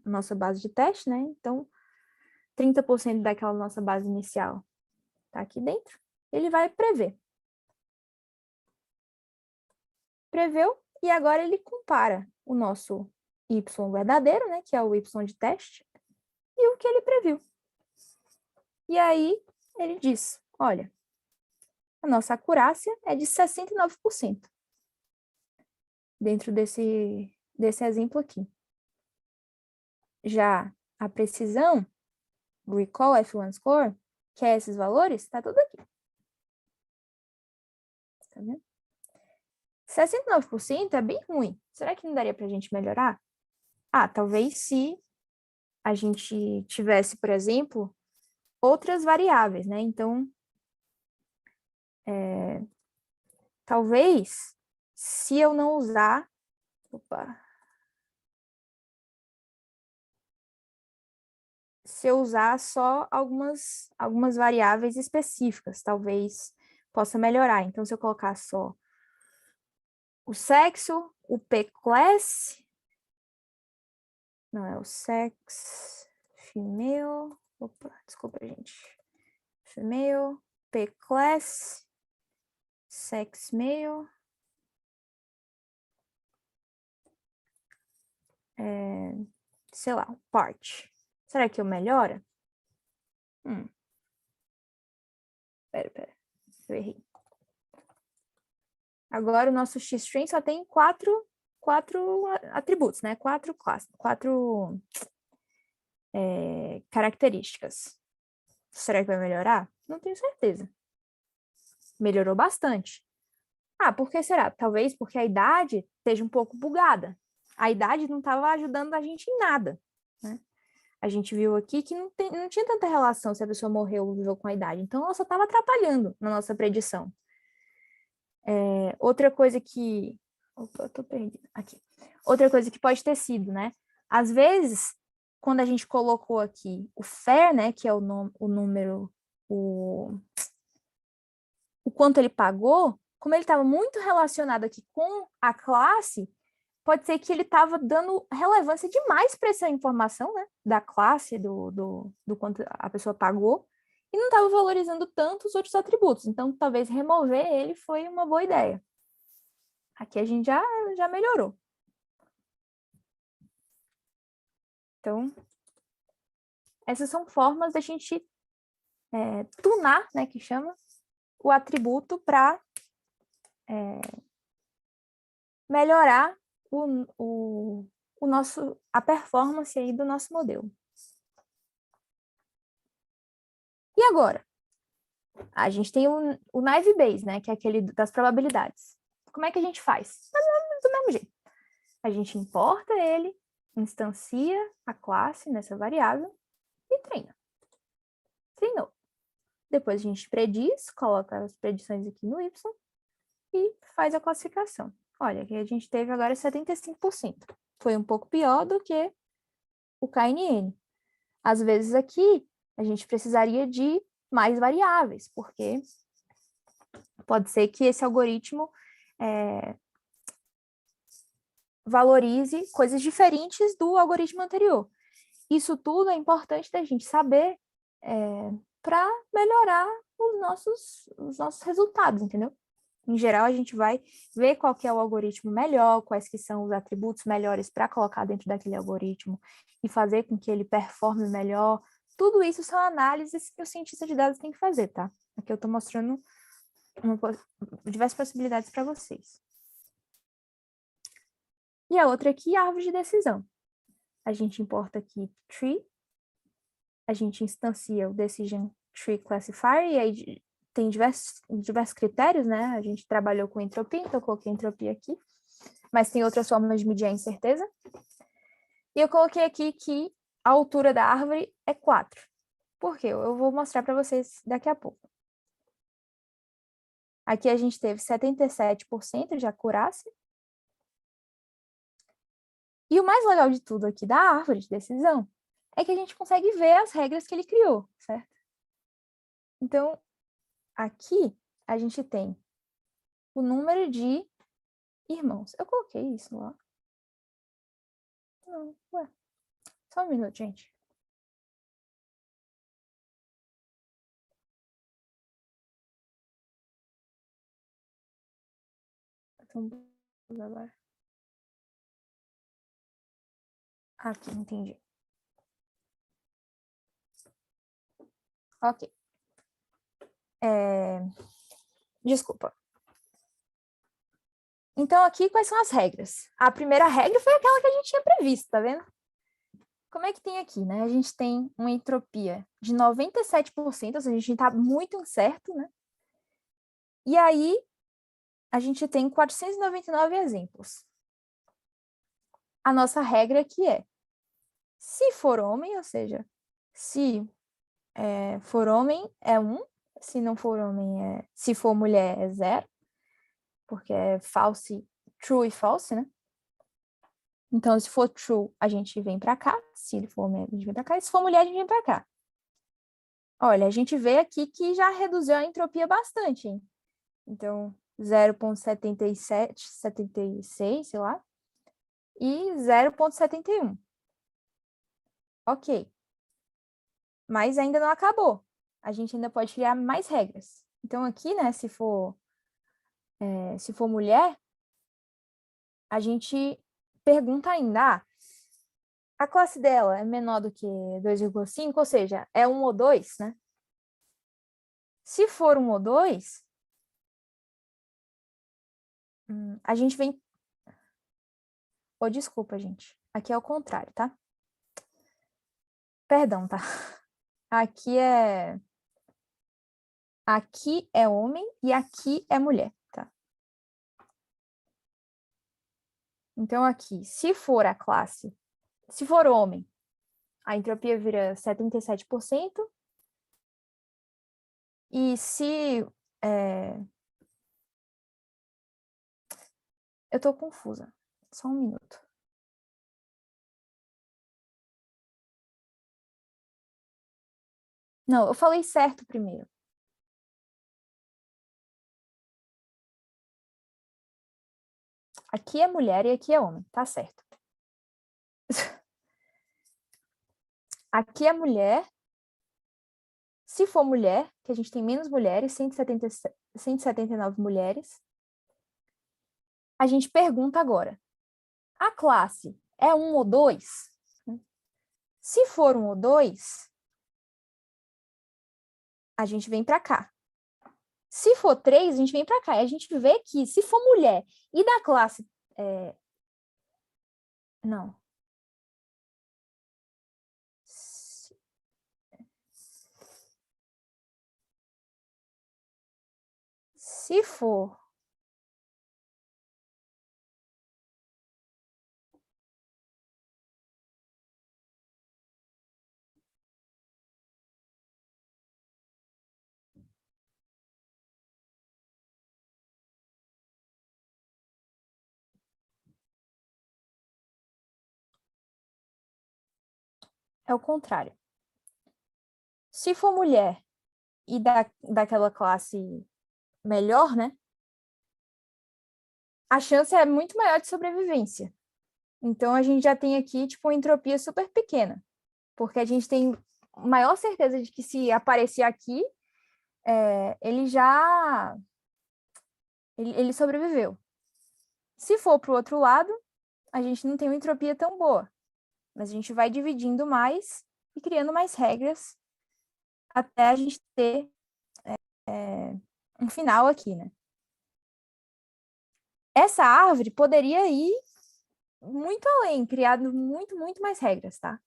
nossa base de teste, né? Então, 30% daquela nossa base inicial está aqui dentro. Ele vai prever. Preveu, e agora ele compara o nosso y verdadeiro, né? Que é o y de teste, e o que ele previu. E aí, ele diz, olha, a nossa acurácia é de 69%. Dentro desse exemplo aqui. Já a precisão, o recall F1 score, que é esses valores, está tudo aqui. Tá vendo? 69% é bem ruim. Será que não daria para a gente melhorar? Ah, talvez se a gente tivesse, por exemplo, outras variáveis, né? Então, talvez, se eu não usar... Se eu usar só algumas variáveis específicas, talvez possa melhorar. Então, se eu colocar só o sexo, o p-class, não é o sex, female, desculpa, gente. Female, p-class, sex male, sei lá, part. Será que eu melhora? Pera, eu errei. Agora o nosso xstring só tem quatro atributos, né? Quatro características. Será que vai melhorar? Não tenho certeza. Melhorou bastante. Ah, por que será? Talvez porque a idade esteja um pouco bugada. A idade não estava ajudando a gente em nada. né? A gente viu aqui que não tinha tanta relação se a pessoa morreu ou viveu com a idade. Então, ela só estava atrapalhando na nossa predição. Outra coisa que... Opa, eu tô perdida. Aqui. Outra coisa que pode ter sido, né? Às vezes, quando a gente colocou aqui o FAIR, né? Que é o número... O quanto ele pagou, como ele estava muito relacionado aqui com a classe, pode ser que ele estava dando relevância demais para essa informação, né? Da classe, do quanto a pessoa pagou, e não estava valorizando tanto os outros atributos. Então, talvez remover ele foi uma boa ideia. Aqui a gente já melhorou. Então, essas são formas da gente tunar, né, que chama, o atributo para melhorar a performance aí do nosso modelo. E agora? A gente tem o naive Bayes, né, que é aquele das probabilidades. Como é que a gente faz? Do mesmo jeito. A gente importa ele, instancia a classe nessa variável e treina. Treinou. Depois a gente prediz, coloca as predições aqui no y e faz a classificação. Olha, aqui a gente teve agora 75%. Foi um pouco pior do que o KNN. Às vezes aqui a gente precisaria de mais variáveis, porque pode ser que esse algoritmo valorize coisas diferentes do algoritmo anterior. Isso tudo é importante da gente saber para melhorar os nossos resultados, entendeu? Em geral, a gente vai ver qual que é o algoritmo melhor, quais que são os atributos melhores para colocar dentro daquele algoritmo e fazer com que ele performe melhor. Tudo isso são análises que o cientista de dados tem que fazer, tá? Aqui eu estou mostrando diversas possibilidades para vocês. E a outra aqui é a árvore de decisão. A gente importa aqui tree, a gente instancia o decision tree classifier, e aí tem diversos critérios, né? A gente trabalhou com entropia, então eu coloquei entropia aqui, mas tem outras formas de medir a incerteza. E eu coloquei aqui que a altura da árvore é 4. Por quê? Eu vou mostrar para vocês daqui a pouco. Aqui a gente teve 77% de acurácia. E o mais legal de tudo aqui da árvore de decisão é que a gente consegue ver as regras que ele criou, certo? Então, aqui a gente tem o número de irmãos. Eu coloquei isso lá. Não, ué. Só um minuto, gente. Então, agora. Aqui, entendi. Ok. Desculpa. Então, aqui, quais são as regras? A primeira regra foi aquela que a gente tinha previsto, tá vendo? Como é que tem aqui, né? A gente tem uma entropia de 97%, ou seja, a gente está muito incerto, né? E aí, a gente tem 499 exemplos. A nossa regra aqui é, se for homem, ou seja, se for homem é 1, se não for homem se for mulher é 0, porque é false, true e false, né? Então, se for true, a gente vem para cá, se for homem, a gente vem para cá, e se for mulher, a gente vem para cá. Olha, a gente vê aqui que já reduziu a entropia bastante, hein? Então, 0,77, 76, sei lá, e 0,71. Ok. Mas ainda não acabou. A gente ainda pode criar mais regras. Então, aqui, né, se for mulher, a gente pergunta ainda, a classe dela é menor do que 2,5, ou seja, é 1 ou 2, né? Se for 1 ou 2, a gente vem... Oh, desculpa, gente. Aqui é o contrário, tá? Perdão, tá? Aqui é homem e aqui é mulher, tá? Então, aqui, se for a classe, se for homem, a entropia vira 77%. E se... Eu estou confusa. Só um minuto. Não, eu falei certo primeiro. Aqui é mulher e aqui é homem, tá certo. Aqui é mulher. Se for mulher, que a gente tem menos mulheres, 179 mulheres, a gente pergunta agora, a classe é 1 ou 2? Se for 1 ou 2, a gente vem para cá. Se for 3, a gente vem para cá. E a gente vê que, se for mulher e da classe... Não. Se for... É o contrário. Se for mulher e daquela classe melhor, né? A chance é muito maior de sobrevivência. Então, a gente já tem aqui, tipo, uma entropia super pequena. Porque a gente tem maior certeza de que se aparecer aqui, ele já... Ele sobreviveu. Se for para o outro lado, a gente não tem uma entropia tão boa. Mas a gente vai dividindo mais e criando mais regras até a gente ter um final aqui, né? Essa árvore poderia ir muito além, criando muito mais regras, tá?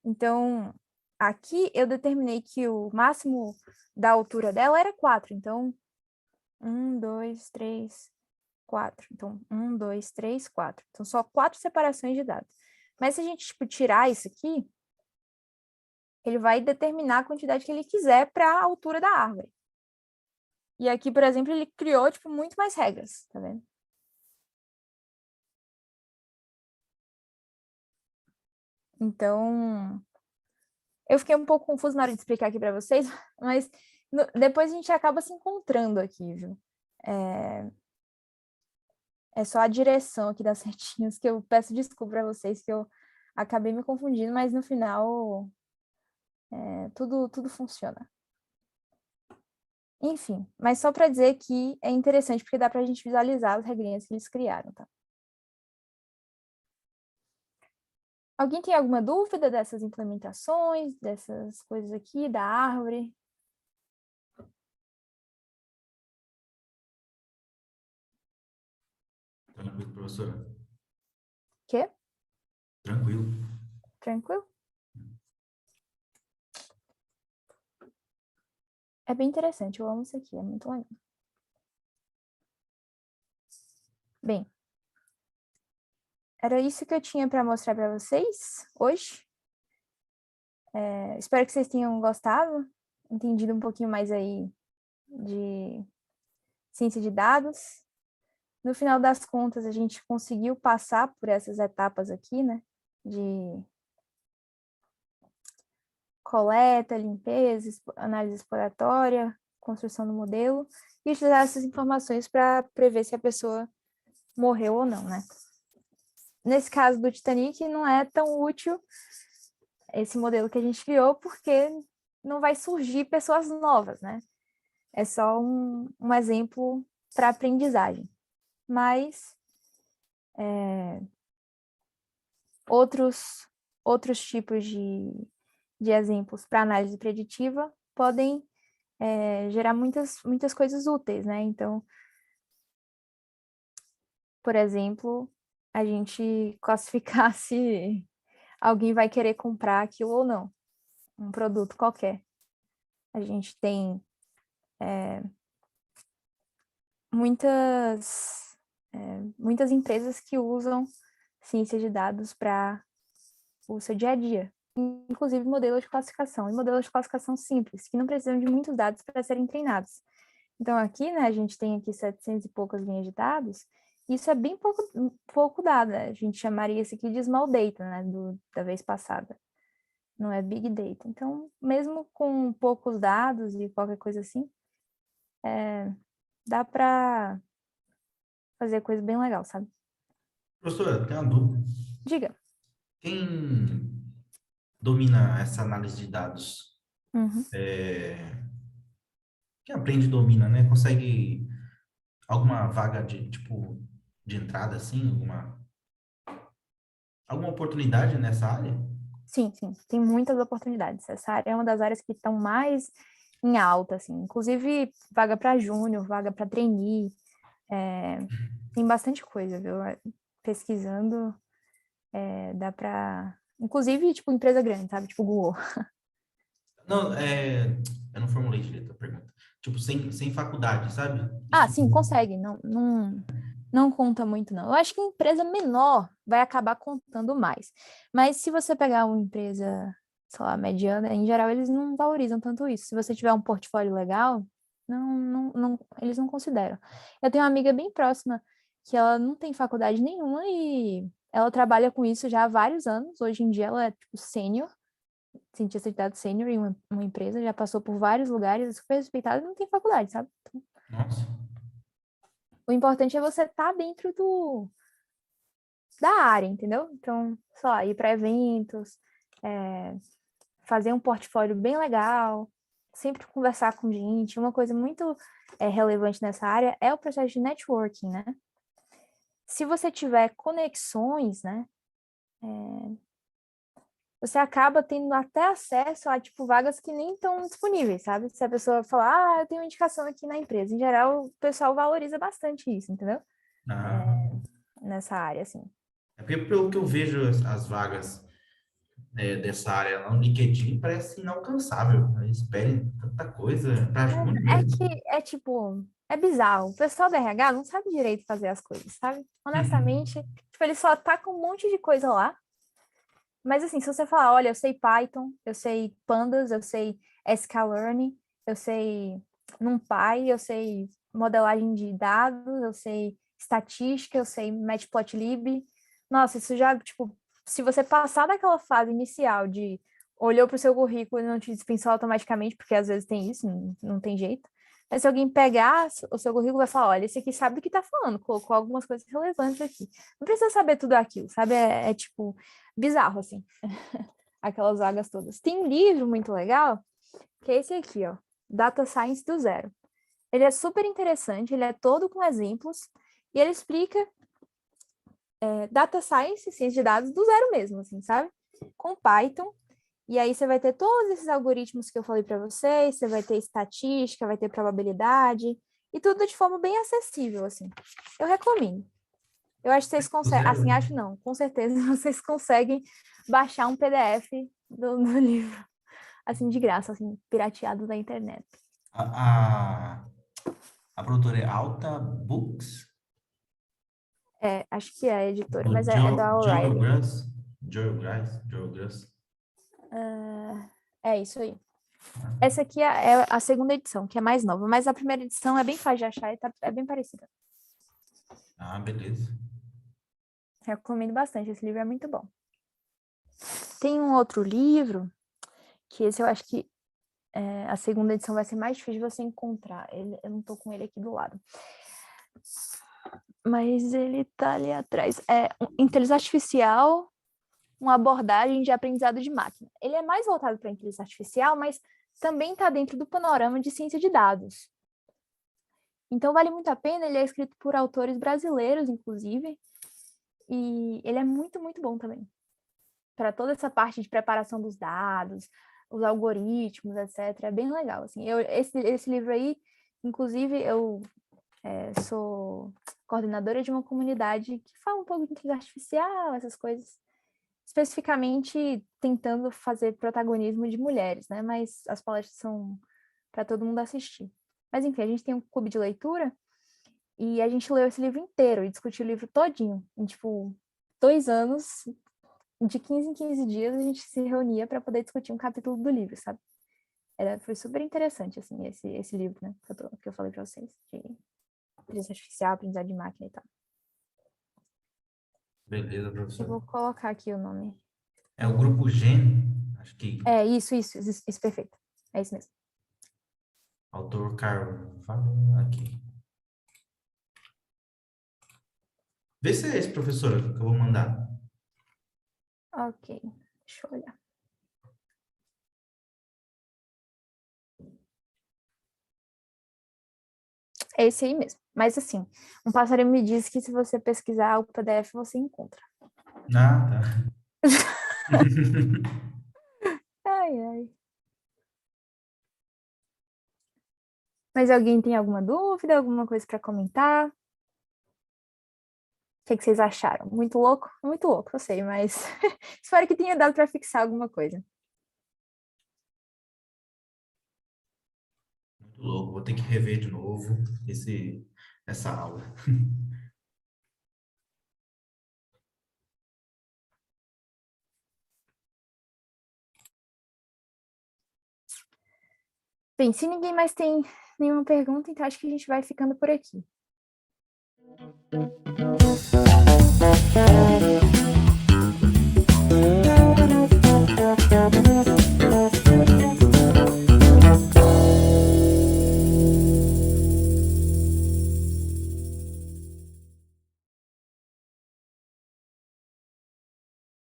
Então, aqui eu determinei que o máximo da altura dela era 4. Então, 1, 2, 3, 4. Então, 1, 2, 3, 4. Então, só 4 separações de dados. Mas se a gente, tipo, tirar isso aqui, ele vai determinar a quantidade que ele quiser para a altura da árvore. E aqui, por exemplo, ele criou, tipo, muito mais regras, tá vendo? Então, eu fiquei um pouco confusa na hora de explicar aqui para vocês, mas depois a gente acaba se encontrando aqui, viu? É só a direção aqui das setinhas que eu peço desculpa para vocês, que eu acabei me confundindo, mas no final tudo funciona. Enfim, mas só para dizer que é interessante, porque dá para a gente visualizar as regrinhas que eles criaram, tá? Alguém tem alguma dúvida dessas implementações, dessas coisas aqui, da árvore? Tranquilo, professora. Quê? Tranquilo. Tranquilo? É bem interessante, eu amo isso aqui, é muito legal. Bem, era isso que eu tinha para mostrar para vocês hoje. Espero que vocês tenham gostado, entendido um pouquinho mais aí de ciência de dados. No final das contas, a gente conseguiu passar por essas etapas aqui, né? De coleta, limpeza, análise exploratória, construção do modelo, e utilizar essas informações para prever se a pessoa morreu ou não, né? Nesse caso do Titanic, não é tão útil esse modelo que a gente criou, porque não vai surgir pessoas novas, né? É só um exemplo para aprendizagem. Mas outros tipos de exemplos para análise preditiva podem gerar muitas coisas úteis, né? Então, por exemplo, a gente classificar se alguém vai querer comprar aquilo ou não, um produto qualquer. A gente tem muitas empresas que usam ciência de dados para o seu dia a dia. inclusive modelos de classificação, e modelos de classificação simples, que não precisam de muitos dados para serem treinados. Então, aqui, né, a gente tem aqui 700 e poucas linhas de dados, e isso é bem pouco dado, né? A gente chamaria isso aqui de small data, né, da vez passada. Não é big data. Então, mesmo com poucos dados e qualquer coisa assim, dá para fazer coisa bem legal, sabe? Professora, tem uma dúvida. Diga. Quem domina essa análise de dados? Uhum. Quem aprende e domina, né? Consegue alguma vaga de, tipo, de entrada, assim? Alguma oportunidade nessa área? Sim, tem muitas oportunidades. Essa área é uma das áreas que estão mais em alta, assim. Inclusive, vaga para júnior, vaga para trainee. Tem bastante coisa, viu? Pesquisando, dá para... Inclusive, tipo, empresa grande, sabe? Tipo, Google. Não, eu não formulei direito a pergunta. Tipo, sem faculdade, sabe? Ah, sim, consegue. Não conta muito, não. Eu acho que empresa menor vai acabar contando mais. Mas se você pegar uma empresa, sei lá, mediana, em geral, eles não valorizam tanto isso. Se você tiver um portfólio legal, eles não consideram. Eu tenho uma amiga bem próxima que ela não tem faculdade nenhuma e ela trabalha com isso já há vários anos. Hoje em dia ela é, tipo, sênior, cientista de dados sênior em uma empresa, já passou por vários lugares, é super respeitada e não tem faculdade, sabe? Então, Nossa. o importante é você estar dentro da área, entendeu? Então, sei lá, ir para eventos, fazer um portfólio bem legal, sempre conversar com gente. Uma coisa muito relevante nessa área é o processo de networking, né? Se você tiver conexões, né, você acaba tendo até acesso a, tipo, vagas que nem estão disponíveis, sabe? Se a pessoa falar, eu tenho uma indicação aqui na empresa. Em geral, o pessoal valoriza bastante isso, entendeu? Ah, Nessa área, assim. é porque pelo que eu vejo as vagas dessa área no LinkedIn parece inalcançável. Eles pedem tanta coisa para júnior É mesmo. que é tipo, é bizarro. O pessoal da RH não sabe direito fazer as coisas, sabe? Honestamente, tipo, ele só tá com um monte de coisa lá. Mas assim, se você falar, olha, eu sei Python, eu sei Pandas, eu sei sklearn, eu sei NumPy, eu sei modelagem de dados, eu sei estatística, eu sei Matplotlib. Nossa, isso já, tipo, se você passar daquela fase inicial de olhou para o seu currículo e não te dispensou automaticamente, porque às vezes tem isso, não tem jeito. Mas se alguém pegar o seu currículo e vai falar, olha, esse aqui sabe do que tá falando, colocou algumas coisas relevantes aqui. Não precisa saber tudo aquilo, sabe? É tipo bizarro, assim, aquelas vagas todas. Tem um livro muito legal, que é esse aqui, ó, Data Science do Zero. Ele é super interessante, ele é todo com exemplos, e ele explica Data Science, ciência de dados, do zero mesmo, assim, sabe? Com Python, e aí você vai ter todos esses algoritmos que eu falei para vocês, você vai ter estatística, vai ter probabilidade, e tudo de forma bem acessível, assim. Eu recomendo. Eu acho que vocês Do conseguem, zero. assim, acho não, com certeza vocês conseguem baixar um PDF do livro, assim, de graça, assim, pirateado da internet. A, a, a produtora é Alta Books, Acho que é a editora, mas do é da Joel O'Reilly. Gruss. Joel Gruss. É isso aí. Essa aqui é a segunda edição, que é mais nova, mas a primeira edição é bem fácil de achar e é bem parecida. Ah, beleza. Recomendo bastante, esse livro é muito bom. Tem um outro livro, que esse eu acho que a segunda edição vai ser mais difícil de você encontrar. Eu não tô com ele aqui do lado. Mas ele tá ali atrás. É Inteligência Artificial, uma abordagem de aprendizado de máquina. Ele é mais voltado para a inteligência artificial, mas também está dentro do panorama de ciência de dados. Então, vale muito a pena. Ele é escrito por autores brasileiros, inclusive, e ele é muito, muito bom também. Para toda essa parte de preparação dos dados, os algoritmos, etc. É bem legal. Assim. Esse livro aí, inclusive, eu sou coordenadora de uma comunidade que fala um pouco de inteligência artificial, essas coisas. Especificamente tentando fazer protagonismo de mulheres, né? Mas as palestras são para todo mundo assistir. Mas enfim, a gente tem um clube de leitura e a gente leu esse livro inteiro e discutiu o livro todinho, em tipo 2 anos, de 15 em 15 dias a gente se reunia para poder discutir um capítulo do livro, sabe? Foi super interessante, assim, esse livro, né, que eu falei para vocês, de inteligência artificial, aprendizado de máquina e tal. Beleza, Eu professor. vou colocar aqui o nome. É o grupo Gen, acho que Isso, perfeito. É isso mesmo. autor Carvalho, aqui. Vê se é esse, professora, que eu vou mandar. Ok, deixa eu olhar. É esse aí mesmo. Mas assim, um passarinho me disse que se você pesquisar o PDF, você encontra. Ah, tá. Ai, ai. Mas alguém tem alguma dúvida, alguma coisa para comentar? O que vocês acharam? Muito louco? Muito louco, eu sei, mas espero que tenha dado para fixar alguma coisa. Muito louco, vou ter que rever de novo essa aula. Bem, se ninguém mais tem nenhuma pergunta, então acho que a gente vai ficando por aqui.